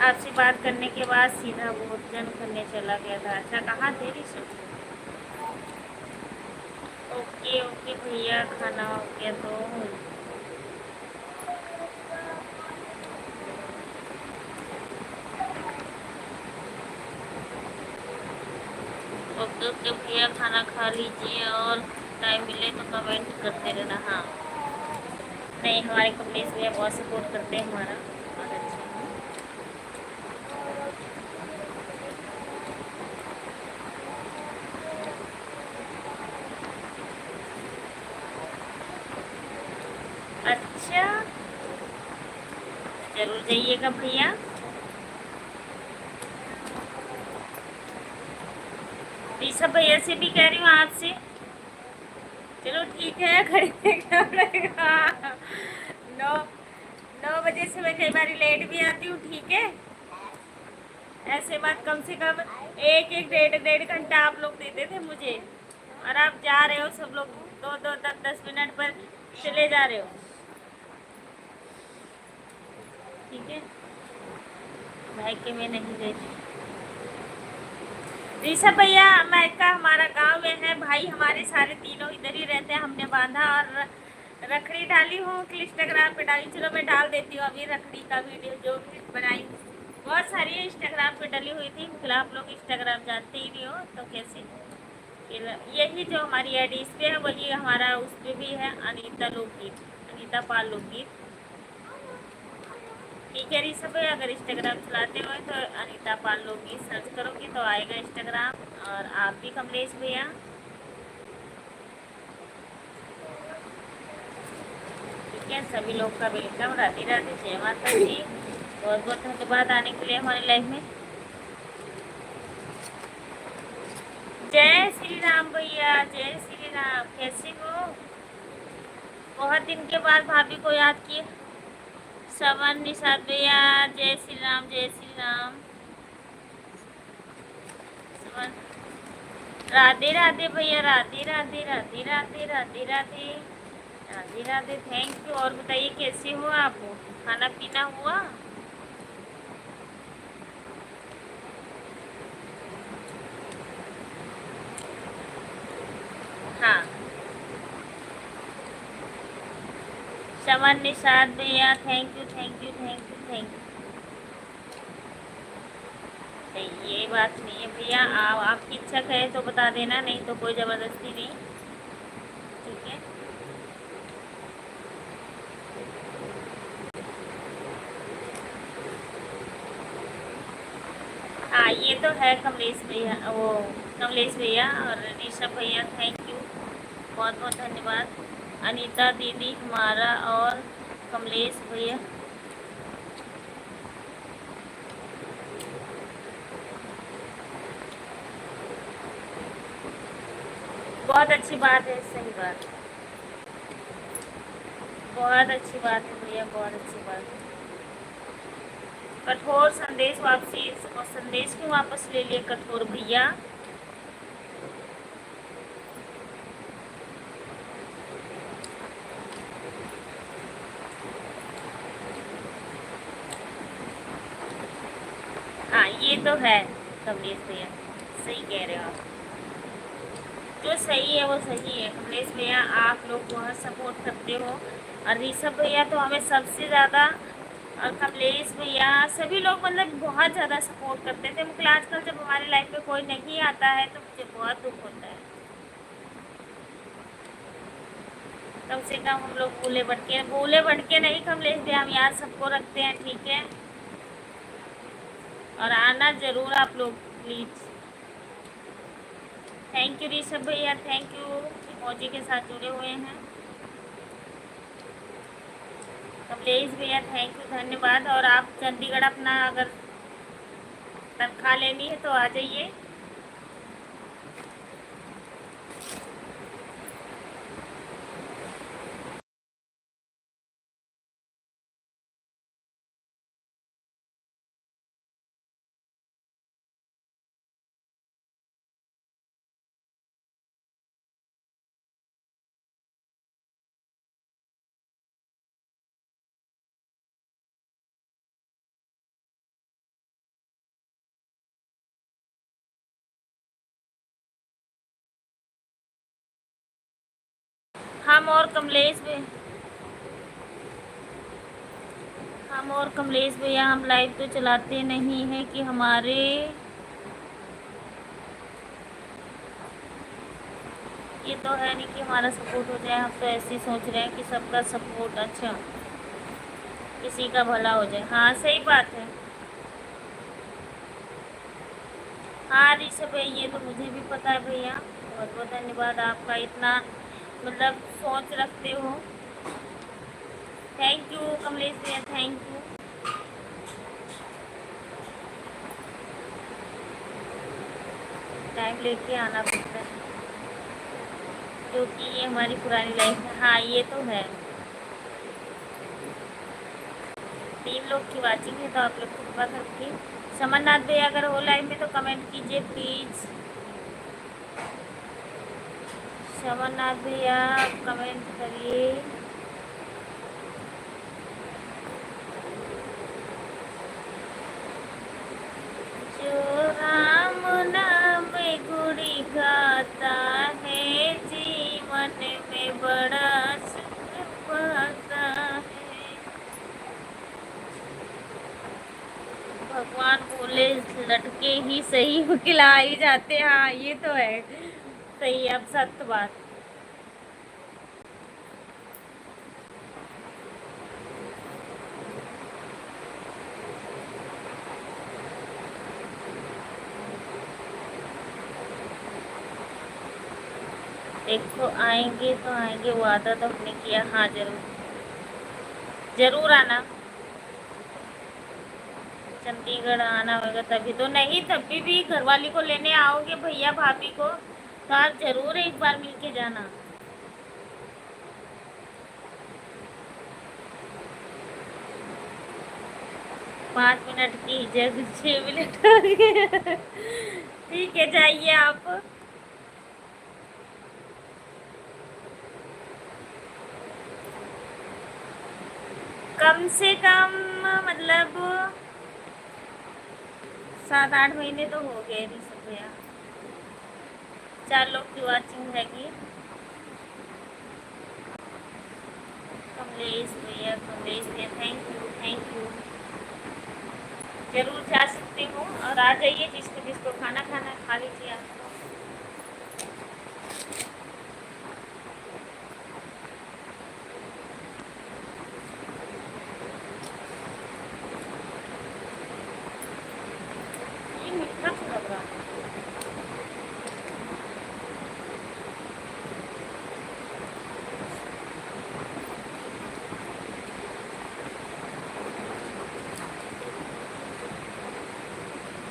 आपसे बात करने के बाद सीधा भोजन करने चला गया था। अच्छा कहाँ थे ऋषभ? ओके ओके भैया, खाना हो गया तो ओके ओके भैया, खाना खा लीजिए और टाइम मिले तो कमेंट करते रहना। हाँ नहीं, हमारे कमलेश भैया बहुत सपोर्ट करते हैं हमारा, बहुत अच्छे हैं। अच्छा जरूर जाइएगा भैया। ऋषभ भैया से भी कह रही हूँ आपसे, चलो ठीक है खरीदेगा पड़ेगा। 9 बजे से मैं कई बार लेट भी आती हूँ, ठीक है? ऐसे बात, कम से कम 1-1 डेढ़ घंटा आप लोग देते थे मुझे, और आप जा रहे हो सब लोग 2-2 10 मिनट पर चले जा रहे हो, ठीक है? भाई के मैं नहीं देती। ऋषभ भैया मैका हमारा गांव में है, भाई हमारे सारे तीनों इधर ही रहते हैं। हमने बांधा और रखड़ी डाली हूँ कि इंस्टाग्राम पे डाली, चलो मैं डाल देती हूँ अभी रखड़ी का वीडियो जो भी बनाई, बहुत सारी इंस्टाग्राम पे डली हुई थी। फिर आप लोग इंस्टाग्राम जानते ही नहीं हो तो कैसे? फिर यही जो हमारी एड इस पे है वही हमारा उस पर भी है, अनीता लोकगीत, अनीता पाल लोकगीत, ठीक है ऋषभ भैया? अगर इंस्टाग्राम चलाते हो तो अनीता पाल लोकगीत सर्च करोगे तो आएगा इंस्टाग्राम। और आप भी कमलेश भैया, ठीक है? सभी लोग का वेलकम, राधे राधे, जय माता दी, बहुत बहुत धन्यवाद आने के लिए हमारे लाइफ में। जय श्री राम भैया, जय श्री राम, कैसे हो? बहुत दिन के बाद भाभी को याद किए। सवन निषाद भैया, जय श्री राम, जय श्री राम। सवन, राधे राधे भैया, राधे राधे, राधे राधे, राधे राधे, राधे राधे, थैंक यू। और बताइए कैसे हो आप? खाना पीना हुआ? हाँ शमन निषाद भैया, thank you thank you thank you thank you. नहीं ये बात नहीं है भैया, आपकी इच्छा कहे तो बता देना, नहीं तो कोई ज़बरदस्ती नहीं। ठीक है। हाँ ये तो है कमलेश भैया, वो कमलेश भैया और ऋषभ भैया, थैंक यू, बहुत बहुत धन्यवाद। अनीता दीदी हमारा और कमलेश भैया, बहुत अच्छी बात है, सही बात, बहुत अच्छी बात है भैया, बहुत अच्छी बात है। कठोर संदेश वापसी, और संदेश क्यों वापस ले लिए कठोर भैया? हाँ ये तो है कमलेश भैया, सही कह रहे हो आप, जो सही है वो सही है। कमलेश भैया आप लोग बहुत सपोर्ट करते हो, और ऋषभ भैया तो हमें सबसे ज़्यादा, और कमलेश भैया सभी लोग मतलब बहुत ज़्यादा सपोर्ट करते थे। मतलब आजकल जब हमारी लाइफ में कोई नहीं आता है तो मुझे बहुत दुख होता है। कम से कम हम लोग भूले भटके नहीं कमलेश भैया, हम याद सबको रखते हैं, ठीक है। और आना ज़रूर आप लोग प्लीज़। थैंक यू ऋषभ भैया, थैंक यू, इमोजी के साथ जुड़े हुए हैं। कमलेश भैया थैंक यू, धन्यवाद। और आप चंडीगढ़ अपना अगर तनख्वाह लेनी है तो आ जाइए। हम और कमलेश भैया हम लाइव तो चलाते नहीं हैं कि हमारे, ये तो है नहीं कि हमारा सपोर्ट हो जाए। हम तो ऐसे ही सोच रहे हैं कि सबका सपोर्ट, अच्छा किसी का भला हो जाए। हाँ सही बात है। हाँ ऋषभ भैया ये तो मुझे भी पता है भैया, बहुत बहुत धन्यवाद आपका, इतना मतलब सोच रखते हो। थैंक यू कमलेश भैया, थैंक यू। टाइम लेके आना पड़ता है क्योंकि ये हमारी पुरानी लाइफ है। हाँ ये तो है। 3 लोग की वाचिंग है तो आप लोग कृपा करके, समरनाथ भैया अगर हो लाइव में तो कमेंट कीजिए प्लीज़। समरनाथ भैया कमेंट करिए। जो राम नाम गुड़ी गाता है जीवन में बड़ा सुख पाता है। भगवान बोले लटके ही सही खिला ही जाते हैं। हाँ ये तो है, सही, अब सत्य बात। देखो आएंगे तो आएंगे, वादा तो हमने किया। हाँ जरूर जरूर आना, चंडीगढ़ आना होगा तभी तो। नहीं तभी भी घरवाली को लेने आओगे भैया भाभी को तो आप जरूर एक बार मिल के जाना। 5 मिनट की जगह 6 मिनट हो गए। ठीक है जाइए आप। कम से कम मतलब 7-8 महीने तो हो गए ऋषभ भैया। 4 लोग की वाचिंग रहेगी। कमलेश भैया थैंक यू, थैंक यू। जरूर जा सकती हूँ और आ जाइए, जिसको जिसको खाना खाना खा लीजिए आप। ये मीठा क्यों लग रहा है?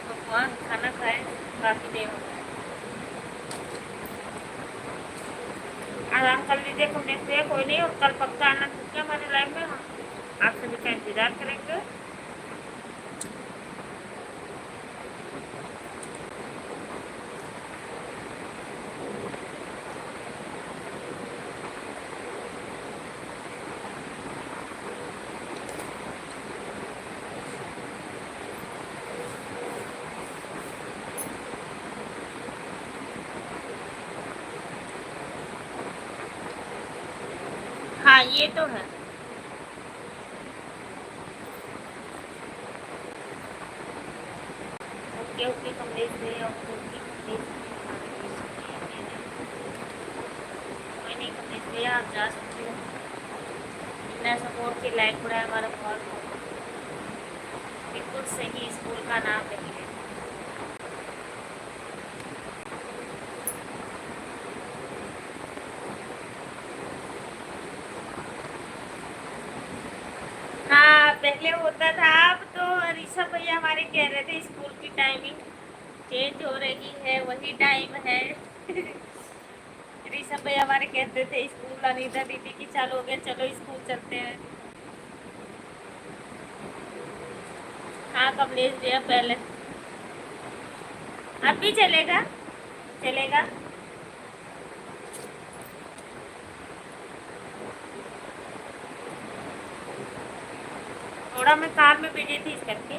भगवान खाना खाए काफी देर हो गया। आराम कर लीजिए, कमरे से कोई नहीं, और कल पक्का आना ठीक है हमारे लाइफ में, हम आप सभी का इंतजार करेंगे। हाँ ये तो है। ओके ओके कमलेश भैया, ओके ओके कमलेश भैया। कोई नहीं कमलेश भैया, आप जा सकते हो। इतना सपोर्ट के लाइक बढ़ा है हमारा बहुत। बिल्कुल सही स्कूल का नाम लेंगे। हाँ पहले होता था, अब तो ऋषभ भैया हमारे कह रहे थे स्कूल की टाइमिंग चेंज हो रही है, वही टाइम है। ऋषभ भैया हमारे कहते थे स्कूल, अनीता दीदी की चालू हो गया, चलो स्कूल चलते हैं। हाँ कमलेश भैया पहले, अब भी चलेगा, चलेगा। थोड़ा मैं कार में बिजी थी इस करके।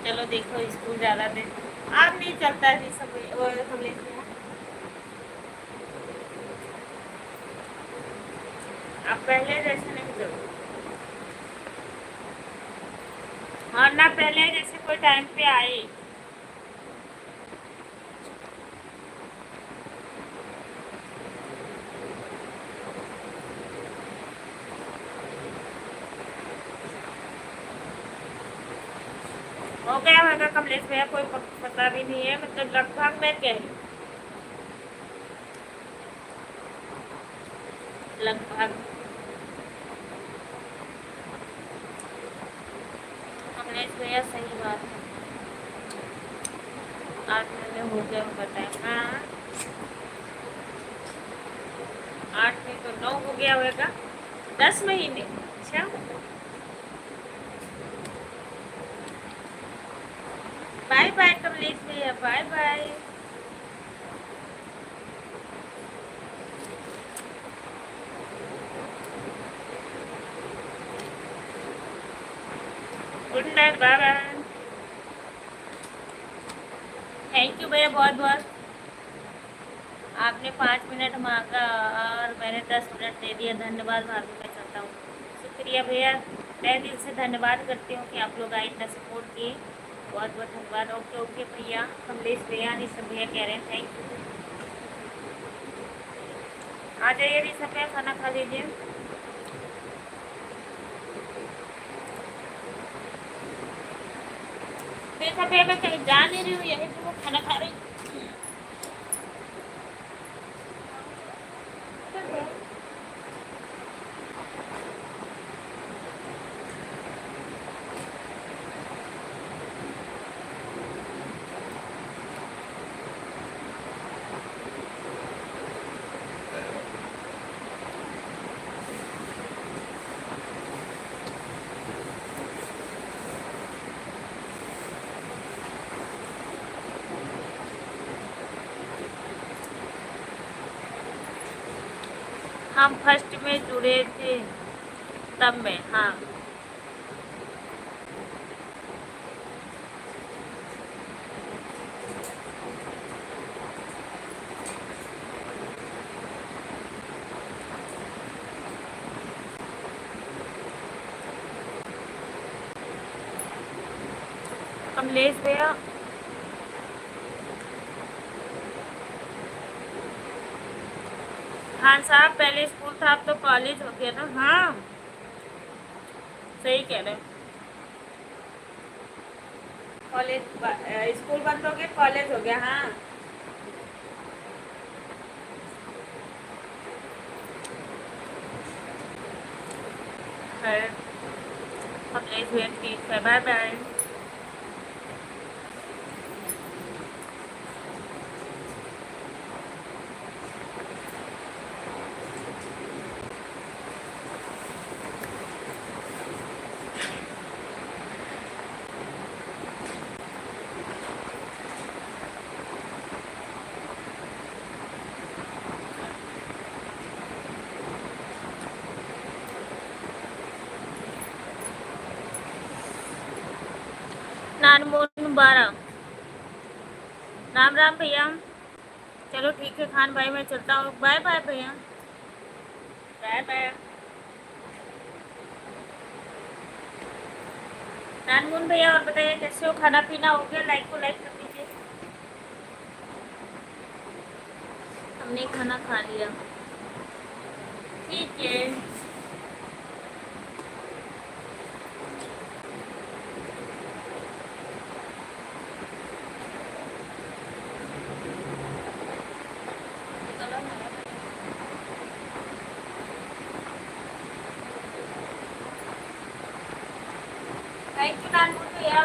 चलो देखो स्कूल ज़्यादा दिन अब नहीं चलता है सब, वो कमलेश भैया अब पहले जैसे नहीं चलता। हाँ ना पहले जैसे कोई टाइम पे आए। हो गया होगा कमलेश भैया, कोई पता भी नहीं है, मतलब लगभग मैं कह रही हूँ लगभग। कमलेश भैया सही बात है, 8 महीने हो गया उनका टाइम। हाँ 8 नहीं तो 9 हो गया होगा, 10 महीने। अच्छा बाय बाय कमलेश भैया, bye bye. Good night, bye bye. Thank you भैया बहुत बहुत, आपने 5 मिनट मांगा और मैंने 10 मिनट दे दिया, धन्यवाद भाभी, मैं चाहता हूँ। शुक्रिया भैया, तहे दिल से धन्यवाद करती हूँ कि आप लोग आए, इतना सपोर्ट किए, बहुत बहुत धन्यवाद। ओके ओके भैया, कमलेश भैया ऋषभ भैया कह रहे हैं थैंक यू। आ जाइए ऋषभ भैया, खाना खा लीजिए। ऋषभ भैया मैं कहीं जा नहीं रही हूँ, यहीं पे वो खाना खा रही हूँ। हम फर्स्ट में जुड़े थे तब में, हाँ कमलेश भैया, हाँ साहब, पहले स्कूल था अब तो कॉलेज हो गया ना। हाँ सही कह रहे हैं। स्कूल बंद हो गया, कॉलेज हो गया। हाँ है। कमलेश भैया ठीक है, बाय बाय। नानमोन 12। राम राम भैया। चलो ठीक है खान भाई, मैं चलता हूँ। बाय बाय भैया, बाय बाय। नानमोन भैया और बताइए कैसे हो, खाना पीना हो गया? लाइक को लाइक कर दीजिए। हमने खाना खा लिया। ठीक है। थैंक यू नानमोन भैया।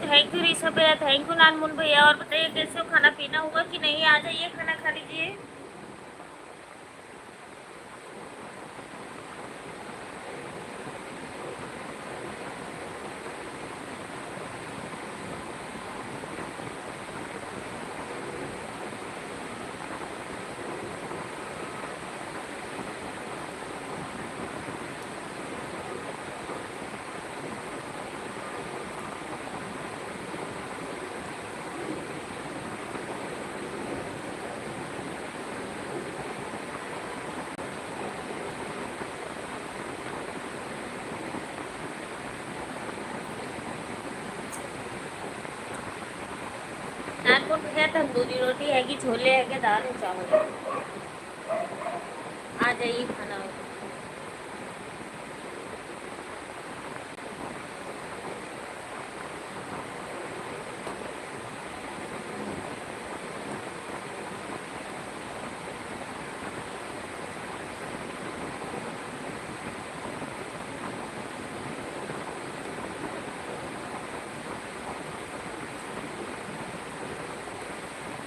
थैंक यू ऋषभ भैया, थैंक यू नानमुन भैया। और बताइए कैसे हो, खाना पीना हुआ कि नहीं? आ जाइए खाना खा लीजिए। नानमुन भैया तंदूरी रोटी है कि छोले है कि दाल और चावल है? आ जाइए खाना।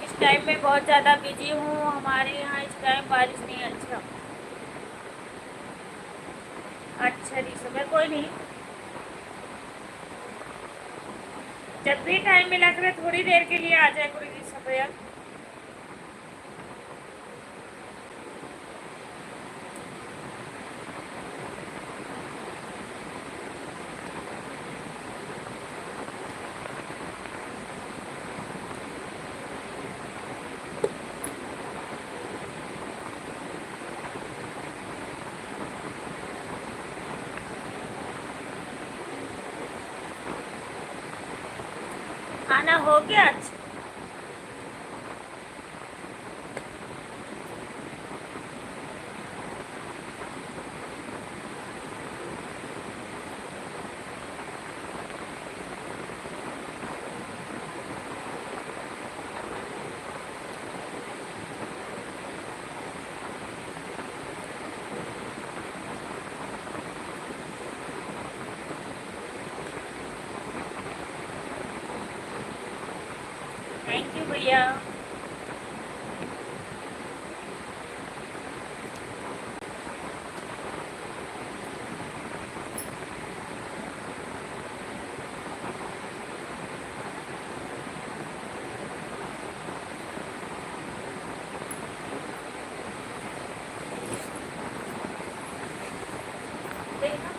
इस टाइम में बहुत ज़्यादा बिजी हूँ, हमारे यहाँ इस टाइम बारिश नहीं है। अच्छा अच्छा ऋषभ भैया, कोई नहीं, जब भी टाइम मिला करे थोड़ी देर के लिए आ जाए करो ऋषभ भैया। खाना हो गया? अच्छा थैंक यू भैया। देखा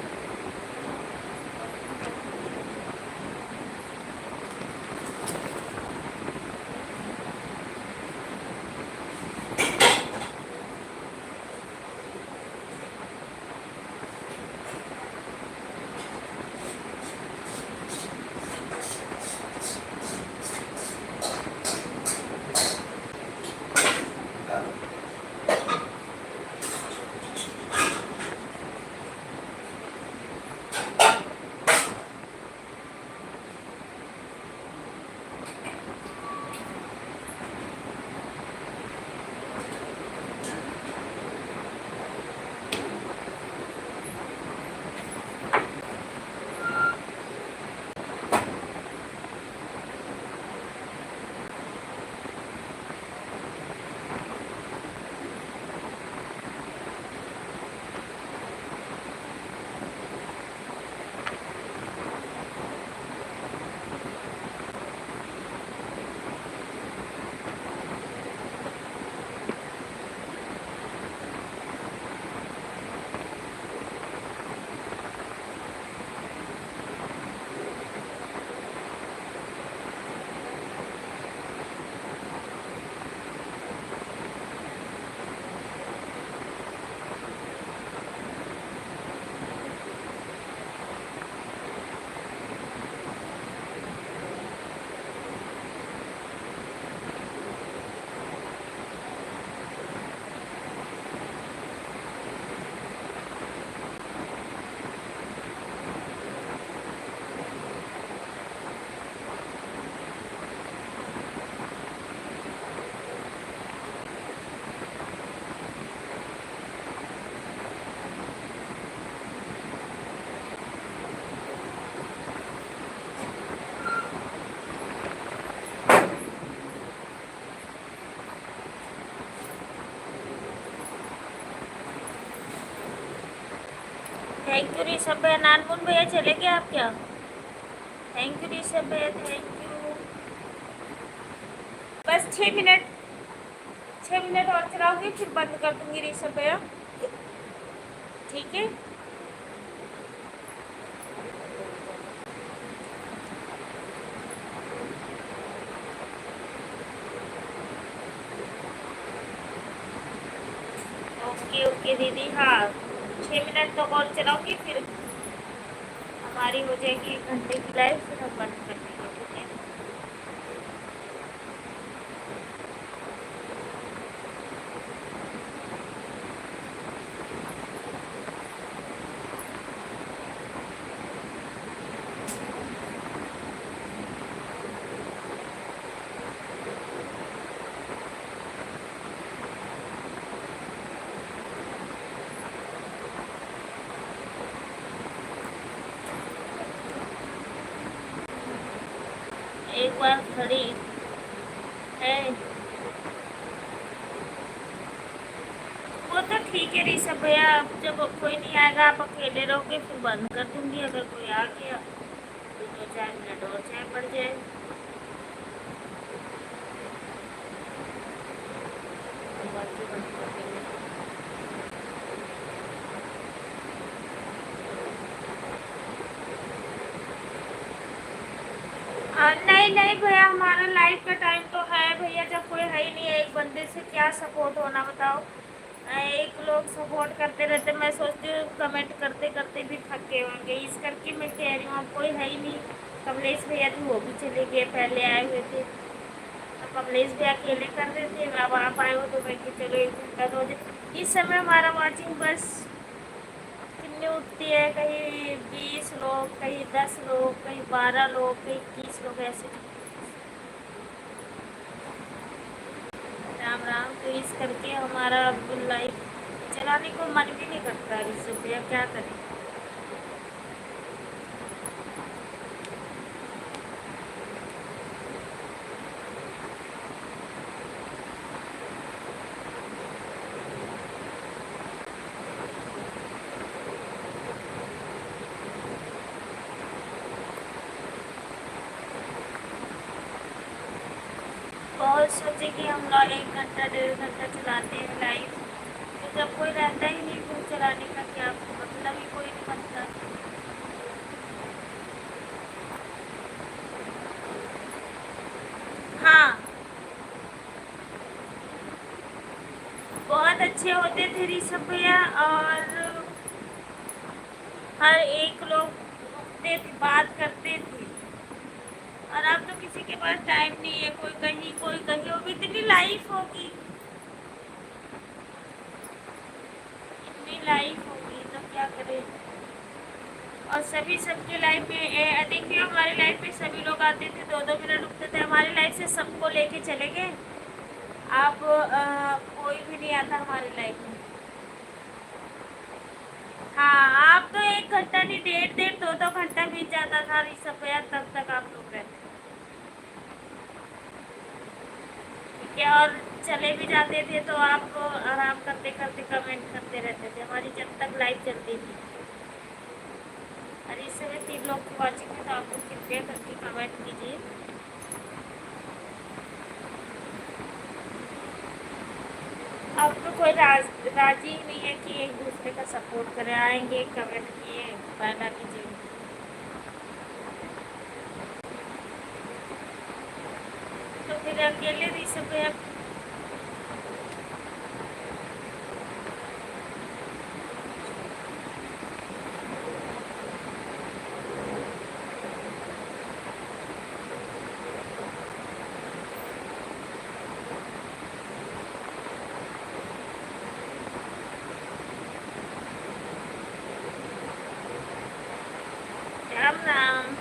थैंक यू ऋषभ भैया। नानमुन भैया चले गए आप क्या? थैंक यू ऋषभ भैया, थैंक यू। बस 6 मिनट, 6 मिनट और चलाऊंगी फिर बंद कर दूंगी ऋषभ भैया, ठीक है? ओके ओके दीदी, हाँ 6 मिनट तक और चलाऊंगी, फिर हमारी हो जाएगी 1 घंटे की लाइव, फिर हम बंद कर देंगे, ठीक है? एक बार खड़ी है वो तो ठीक है ऋषभ भैया, अब जब कोई नहीं आएगा आप अकेले रहोगे फिर बंद कर दूंगी, अगर कोई आ गया तो 2-4 मिनट और चाहे पड़ जाए। बाकी बंद कर देंगे। नहीं नहीं भैया, हमारा लाइव का टाइम तो है भैया, जब कोई है ही नहीं है, एक बंदे से क्या सपोर्ट होना बताओ? एक लोग सपोर्ट करते रहते, मैं सोचती हूँ कमेंट करते करते भी थक गए होंगे, इस करके मैं कह रही हूँ अब कोई है ही नहीं। कमलेश भैया तो वो भी चले गए, पहले आए हुए थे तो कमलेश भैया अकेले कर रहे थे, अब आप आए हो तो मैं कि चलो 1 घंटा तो इस समय हमारा वॉचिंग बस कितनी उठती है, कहीं 20 लोग, कहीं 10 लोग, कहीं 12 लोग, कहीं 21 लोग, ऐसे। राम राम। तो इस करके हमारा लाइफ चलाने को मन भी नहीं करता ऋषभ भैया, क्या करें? बहुत सोचे कि हम लोग 1 घंटा 1.5 घंटा चलाते हैं लाइव, तो जब कोई रहता ही नहीं फिर चलाने का क्या मतलब ही कोई नहीं बनता। हाँ बहुत अच्छे होते थे ऋषभ भैया, और हर एक लोग उठते थे, बात करते थे, और अब तो किसी के पास टाइम नहीं है, कोई कहीं कोई कहीं, वो भी इतनी लाइफ होगी, इतनी लाइफ होगी तो क्या करें? और सभी सबके लाइफ में देखिए, हमारी लाइफ में सभी लोग आते थे, 2-2 मिनट रुकते थे, हमारी लाइफ से सबको लेके चले गए। अब कोई भी नहीं आता हमारी लाइफ में। हाँ आप तो 1 घंटा नहीं, 1.5-1.5 2-2 घंटा बीत जाता था ऋषभ भैया, तब तक आप लोग रहते, ठीक है? और चले भी जाते थे तो आप आराम करते करते कमेंट करते रहते थे, हमारी जब तक लाइव चलती थी। और इस समय 3 लोग की वॉचिंग है, तो आप लोग कृपया करके कमेंट कीजिए। अब तो कोई राजी ही नहीं है कि एक दूसरे का सपोर्ट करें, आएंगे कमेंट किए बना कीजिए, तो फिर अकेले ऋषभ भैया राम राम।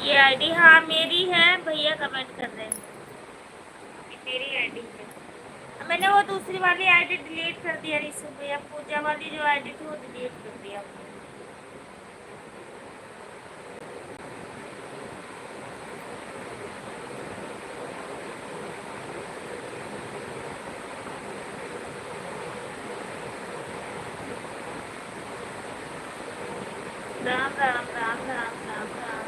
ये आईडी हाँ मेरी है, भैया कमेंट कर रहे हैं। ये मेरी आईडी है। मैंने वो दूसरी वाली आईडी डिलीट कर दिया रिसु भैया, पूजा वाली जो आईडी थी वो डिलीट कर दिया। राम राम राम राम राम राम।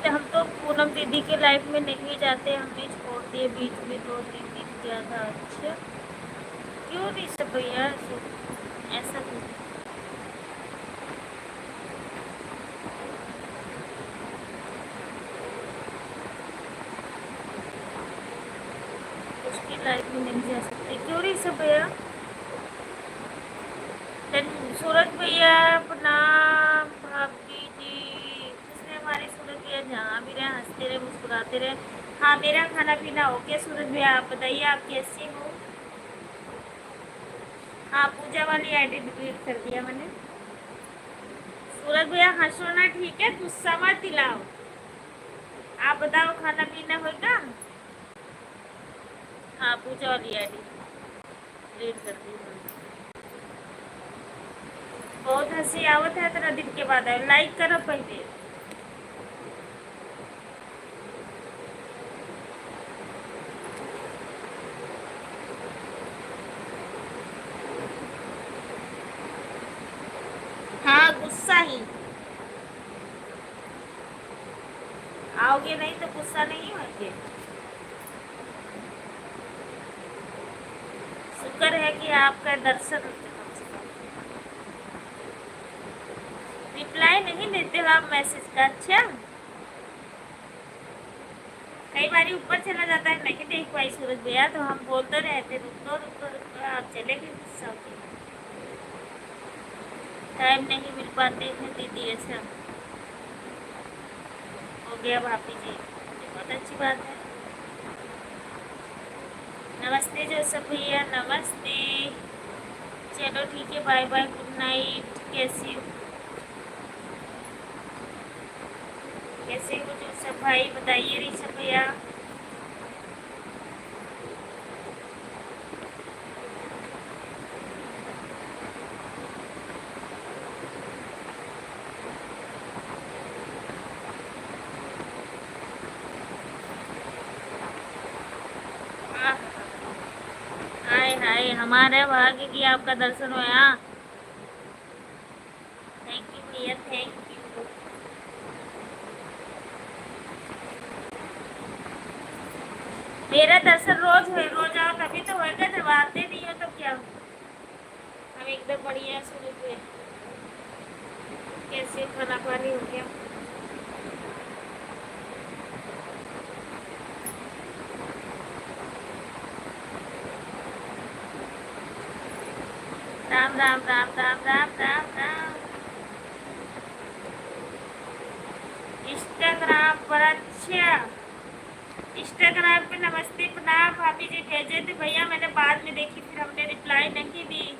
हम तो पूनम दीदी के लाइफ में नहीं जाते, हम भी छोड़ दिए बीच में, 2-3 दिन गया था। अच्छा क्यों नहीं सब भैया ऐसा क्यों? उसकी लाइफ में नहीं जा सकते क्यों नहीं सब भैया? सूरज भैया प्रणाम भाभी जी। किसने हमारे सूरज भैया जहाँ भी रहे हंसते रहे मुस्कुराते रहे। हाँ मेरा खाना पीना हो गया सूरज भैया, आप बताइए आप कैसे हो? हाँ पूजा वाली आईडी डिलीट कर दिया मैंने। सूरज भैया हंसो ना ठीक है, गुस्सा मत दिलाओ। आप बताओ खाना पीना होगा? हाँ पूजा वाली आईडी डिलीट कर दी। बहुत हंसी आवत है तेरा दिन के बाद है, लाइक करो पहले। हाँ गुस्सा ही आओगे नहीं तो गुस्सा नहीं होंगे। शुक्र है कि आपका दर्शन। रिप्लाई नहीं देते हो आप मैसेज का? अच्छा कई बार ऊपर चला जाता है, नहीं देख पाई सूरज भैया तो हम बोलते रहते रुको रुको रुको, आप चले गए गुस्सा होके। टाइम नहीं मिल पाते हैं दीदी, ऐसा हो गया भाभी जी, बहुत अच्छी बात है। नमस्ते जोसफ भैया नमस्ते। चलो ठीक है बाय बाय गुड नाइट। कैसी हो कैसे हो जोसफ भाई बताइए ऋषभ भैया। हाय हाय हमारे भाग्य की आपका दर्शन हुआ। थैंक यू भैया थैंक यू। मेरा दर्शन रोज है, रोज आओ तभी तो होगा, जब आते नहीं हो तो क्या हो? हम एकदम बढ़िया शुरू हुए। कैसे खाना पानी हो गया? राम राम राम राम राम राम राम। इंस्टाग्राम पर अच्छा, इंस्टाग्राम पे नमस्ते प्रणाम भाभी जी भेजे थे भैया, मैंने बाद में देखी फिर हमने रिप्लाई नहीं दी।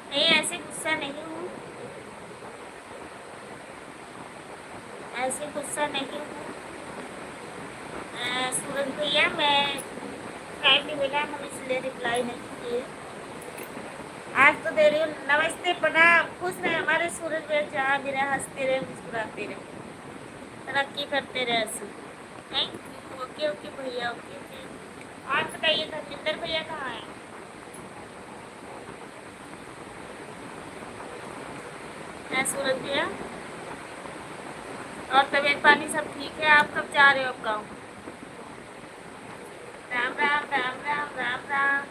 नहीं ऐसे गुस्सा नहीं हूँ, ऐसे गुस्सा नहीं हूँ सूरज भैया, मैं टाइम नहीं मिला हम इसलिए रिप्लाई नहीं किए। आज तो दे रही हूँ नमस्ते प्रणाम। खुश रहे हमारे सूरज भैया, जहाँ भी रहे हंसते रहे मुस्कुराते रहे, तरक्की करते रहे ऐसे। Thank you. ओके ओके भैया ओके ओके। आप बताइए धर्मेंद्र भैया कहाँ हैं? सूरज भैया और तबीयत पानी सब ठीक है? आप कब जा रहे हो अब गाँव? राम राम राम राम राम राम।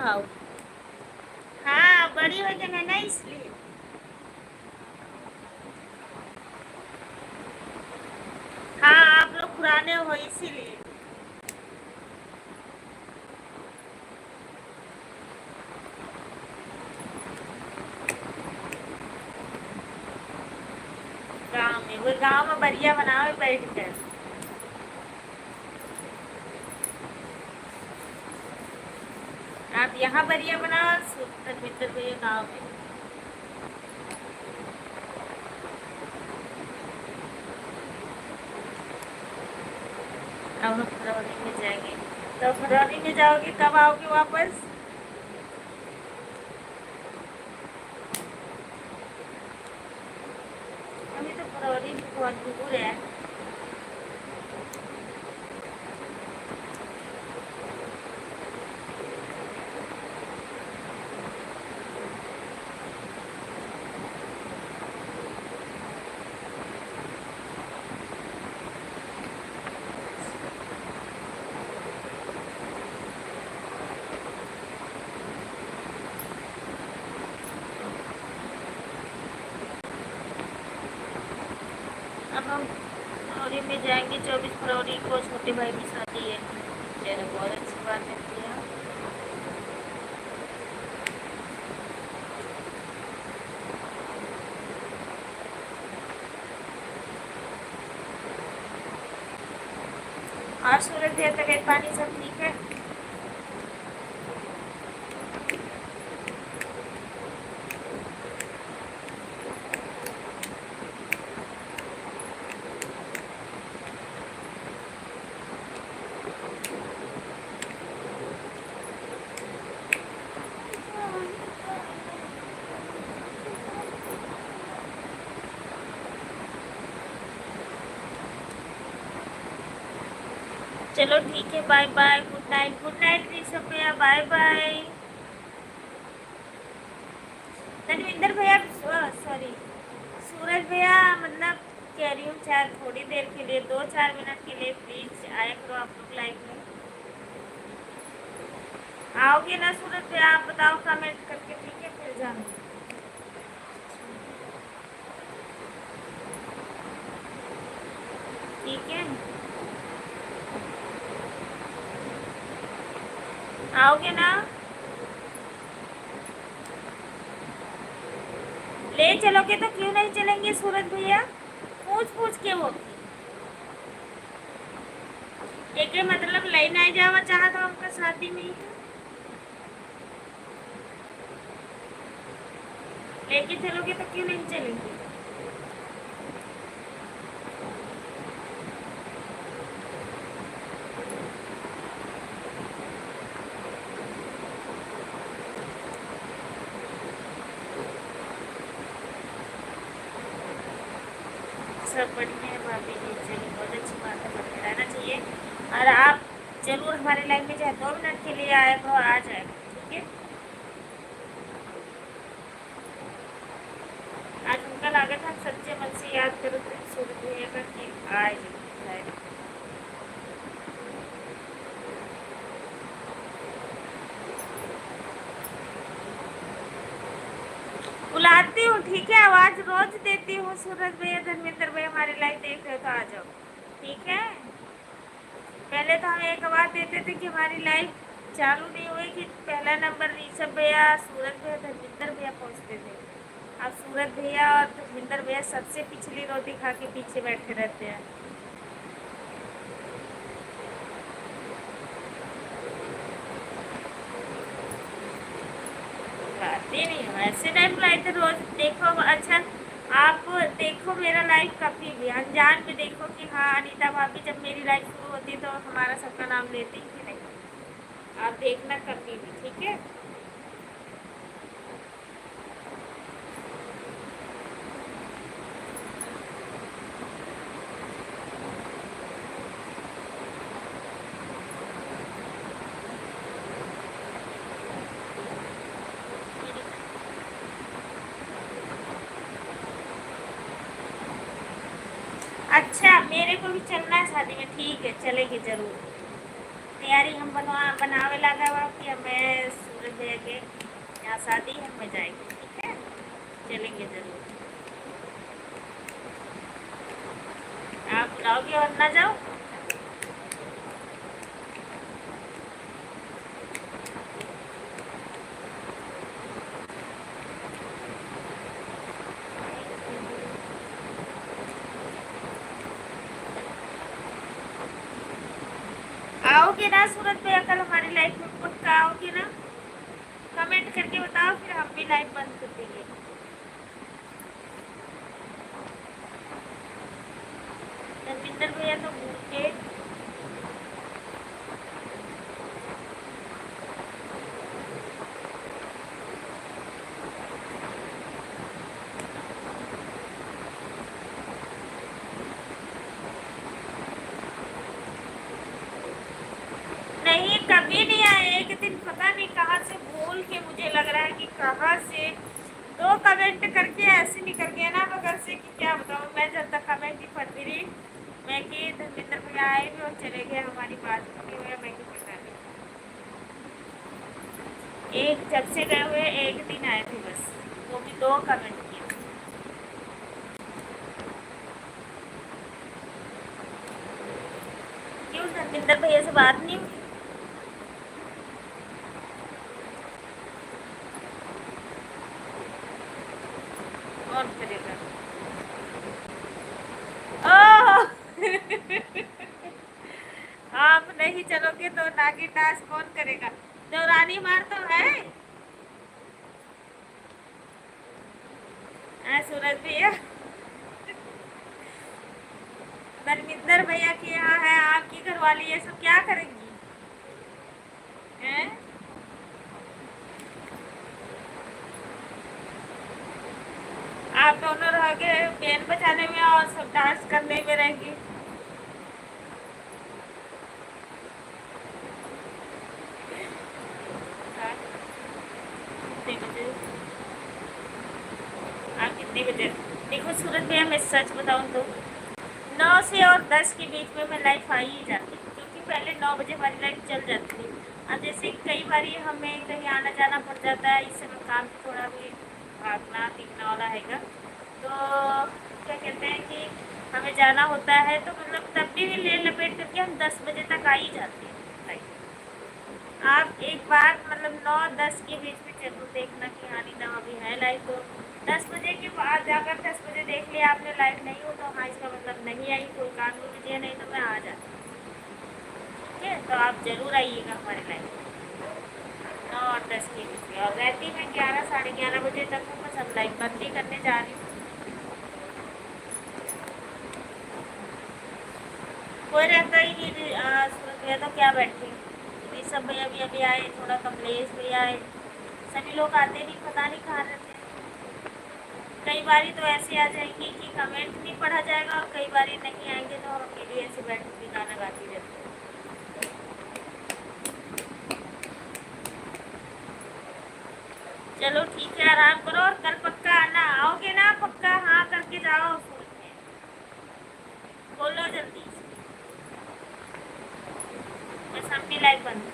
आओ। हाँ बड़ी हो जाना ना इसलिए। हाँ आप लोग पुराने हो इसीलिए। गांव में, वो गांव में बढ़िया बनाओ बैठ कर। आप यहाँ बढ़िया बनाओ, धर्मेंद्र भैया गाँव में। अब हम फरवरी में जाएंगे। तो फरवरी में जाओगे, कब आओगे वापस? अभी तो फरवरी में बहुत दूर है। अब हम फरवरी में जाएंगे, 24 फरवरी को छोटे भाई की शादी है। चलो बहुत अच्छी बात है भैया। और सूरज भैया तबीयत पानी सब ठीक है? चलो ठीक है, bye bye, good night Rishabh भैया, बाय बाय। धर्मेंद्र भैया, सॉरी सूरज भैया, मतलब कह रही हूँ शायद थोड़ी देर के लिए, 2-4 मिनट के लिए प्लीज आया करो आप लोग लाइव में। आओगे ना सूरज भैया? आप बताओ कमेंट करके, ठीक है फिर जाना। ठीक है, आओगे ना? ले चलोगे तो क्यों नहीं चलेंगे सूरज भैया? पूछ के वो एक मतलब लाइन आ जावा चाहा तो हमका शादी में ही लेके चलोगे तो क्यों नहीं चलेंगे? सब बढ़िया है भाभी जी, चलिए बहुत अच्छी बात है, बढ़िया रहना चाहिए। और आप जरूर हमारे लाइफ में चाहे 2 मिनट के लिए आए तो आ जाए, ठीक है? आज उनका लागत हम सच्चे मन से याद करो तो सूरज भैया का कि आए जाए। बुलाती हूँ, ठीक है, आवाज रोज देती हूँ। सूरज भैया, धर्मेंद्र भैया हमारी लाइव देख रहे हो तो आ जाओ, ठीक है? पहले तो हम एक आवाज देते थे कि हमारी लाइव चालू नहीं हुई कि पहला नंबर ऋषभ भैया, सूरज भैया, धर्मेंद्र भैया पहुँचते थे। अब सूरज भैया और धर्मेंद्र भैया सबसे पिछली रोटी खा के पीछे बैठे रहते हैं। बुलाते नहीं हो, ऐसे टाइम बुलाए थे रोज। देखो अच्छा, आप देखो मेरा लाइव कभी भी अनजान में देखो कि हाँ अनीता भाभी जब मेरी लाइव शुरू होती है तो हमारा सबका नाम लेते ही कि नहीं। आप देखना कभी भी, ठीक है? अच्छा मेरे को भी चलना है शादी में, ठीक है चलेगी जरूर। तैयारी हम बनावे लगा हुआ कि मैं सूरज सुरज भैया के यहाँ शादी है, मैं जाएंगे, ठीक है, चलेंगे जरूर। आप बुलाओगे और ना जाओ? आओगे ना सूरज भैया कल हमारी लाइफ में, पक्का आओगे ना? कमेंट करके बताओ, फिर हम भी लाइव बंद कर देंगे। धर्मेंद्र भैया तो भूल के नहीं, कभी नहीं आए। एक दिन पता नहीं कहाँ से भूल के, मुझे लग रहा है कि कहाँ से दो कमेंट करके ऐसे निकल गए ना बगल से कि क्या बताऊँ। मैं जब तक कमेंट ही पढ़ती रही, मैं कि धर्मेंद्र भैया आए भी और चले गए, हमारी बात नहीं हुई। मैं कि पता नहीं, एक जब से गए हुए एक दिन आए थे बस, वो भी दो कमेंट किए। क्यों धर्मेंद्र भैया से बात नहीं हुई? कौन करेगा? ओह आप नहीं चलोगे तो नागी टास्क कौन करेगा? दौरानी मार तो है। सूरज भैया, धर्मेंद्र भैया के यहाँ है, आपकी घरवाली ये सब क्या करेंगी? हैं? आप दोनों रहोगे बैंड बजाने में और सब डांस करने में रहेंगी। आप कितने बजे? देखो सूरज भैया, मैं सच बताऊं तो 9 से और 10 के बीच में मैं लाइफ आ ही जाती, क्योंकि पहले 9 बजे हमारी लाइफ चल जाती थी। अब जैसे कई बार हमें कहीं आना जाना पड़ जाता है, इस समय काम थोड़ा भी भागना दिखना वाला हैगा, तो क्या कहते हैं कि हमें जाना होता है, तो मतलब तब भी ले लपेट करके हम 10 बजे तक आ ही जाते हैं लाइफ। आप एक बार मतलब 9-10 के बीच में जरूर देखना कि हाँ ना अभी है लाइफ, तो 10 बजे के बाद जाकर 10 बजे देख लिया आपने लाइफ नहीं हो, तो हाँ इसका मतलब नहीं आई, कोई कानून मुझे नहीं, तो मैं आ जाती। ठीक है, तो आप जरूर आइएगा हमारे लाइफ 9 और 10 के बीच में। और रहती मैं 11-11:30 बजे तक हूँ, बस अब लाइफ बंद ही करने जा रही हूँ। कोई रहता ही नहीं सूरज भैया, तो क्या बैठे, ऋषभ भैया भी अभी आए, थोड़ा कमलेश भैया आए, सभी लोग आते नहीं, पता नहीं कहाँ रहते हैं। कई बारी तो ऐसे आ जाएंगे कि कमेंट नहीं पढ़ा जाएगा, और कई बारी नहीं आएंगे तो हम अकेले ऐसे बैठ के गाना गाती रहती हैं। चलो ठीक है, आराम करो और कल पक्का आना। आओगे ना? पक्का हाँ करके जाओ। बोलो जल्दी, बस हम भी लाइव बंद।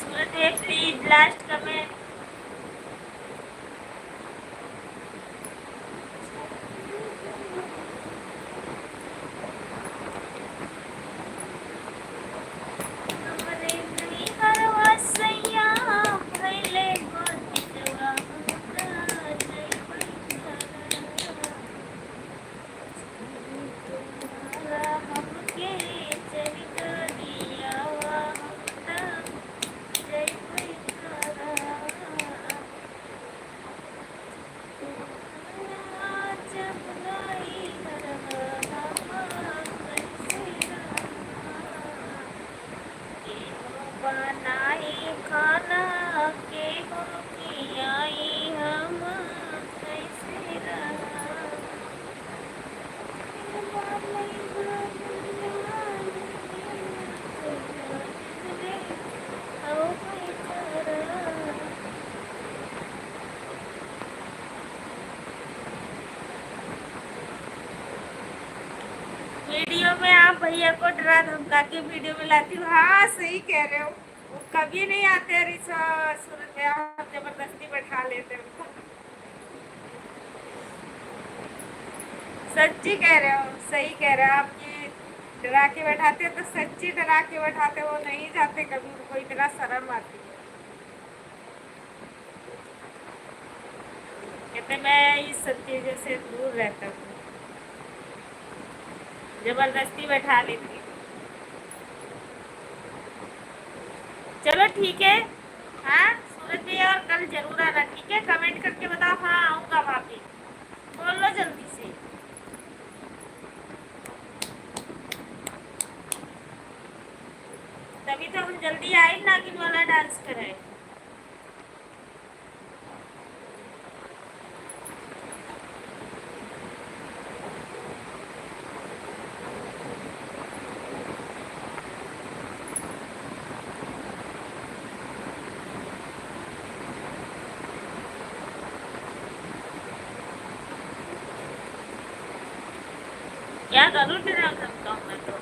सूरज प्लीज लास्ट कमेंट। भैया को डरा धमका के वीडियो में लाती हूँ। हाँ सही कह रहे हो, वो कभी नहीं आते सूरत में, आप जबरदस्ती बैठा लेते हैं उनको। सच्ची कह रहे हो, सही कह रहे हो आप, ये डरा के बैठाते तो सच्ची डरा के बैठाते, वो नहीं जाते कभी, उनको इतना शर्म आती है। कहते मैं इस सब चीज़ों से दूर रहता हूँ, जबरदस्ती बैठा लेती हूँ। चलो ठीक है, हाँ सूरज भैया और कल जरूर आना, ठीक है? कमेंट करके बताओ हाँ आऊँगा भाभी, बोल लो जल्दी से। तभी तो हम जल्दी आए, नागिन वाला डांस कराए। क्या करूँ डरा सकता हूँ मैं तो।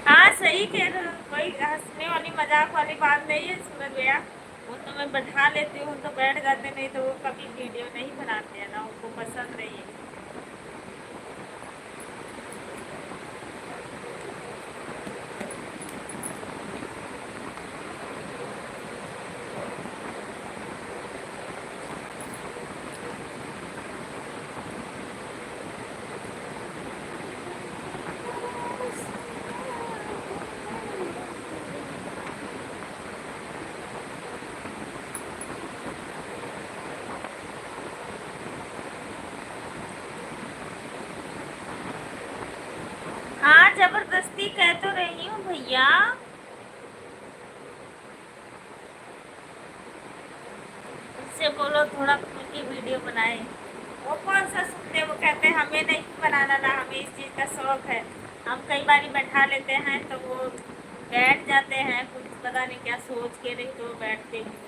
हाँ सही कह रहे हो, कोई हंसने वाली मजाक वाली बात नहीं है सूरज भैया। वो तो मैं बैठा लेती हूँ तो बैठ जाते, नहीं तो वो कभी वीडियो नहीं बनाते हैं ना, उनको पसंद नहीं है। हाँ जबरदस्ती कह तो रही हूँ भैया। उससे बोलो थोड़ा खुल की वीडियो बनाए। वो कौन सा सुनते, वो कहते हैं हमें नहीं बनाना ना, हमें इस चीज़ का शौक है। हम कई बार बैठा लेते हैं तो वो बैठ जाते हैं, कुछ पता नहीं क्या सोच के, नहीं तो बैठते हैं।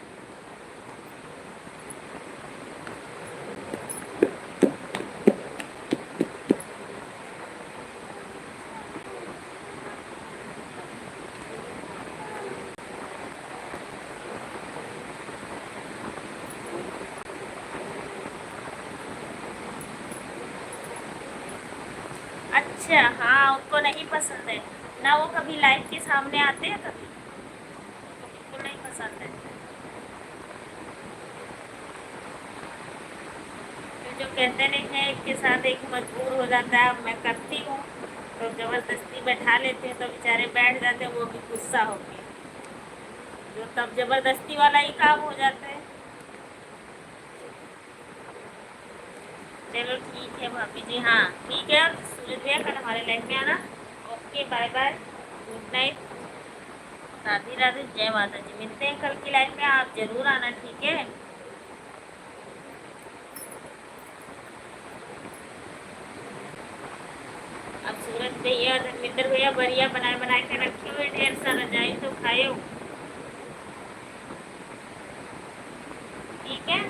अच्छा हाँ, उनको नहीं पसंद है ना, वो कभी लाइव के सामने आते हैं कभी, उनको नहीं पसंद है। फिर जो कहते नहीं हैं एक के साथ एक मजबूर हो जाता है, मैं करती हूँ तो जबरदस्ती बैठा लेते हैं तो बेचारे बैठ जाते हैं, वो भी गुस्सा होके, जो तब जबरदस्ती वाला ही काम हो जाता है। चलो ठीक है भाभी जी, हाँ ठीक है, सूरज भैया कल हमारे लाइफ में आना। Okay bye bye, good night, Radhe Radhe, जय माता जी। मिलते हैं कल की लाइफ में, आप जरूर आना, ठीक है? अब सूरज भैया धर्मेंद्र भैया बढ़िया बनाए बनाए के रखे हुए, ढेर सारा जाए तो खाए हो, ठीक है?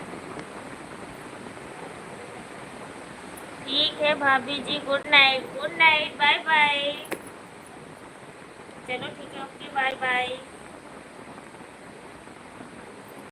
ठीक है भाभी जी, good night, good night, bye bye. चलो ठीक है, ओके बाय बाय।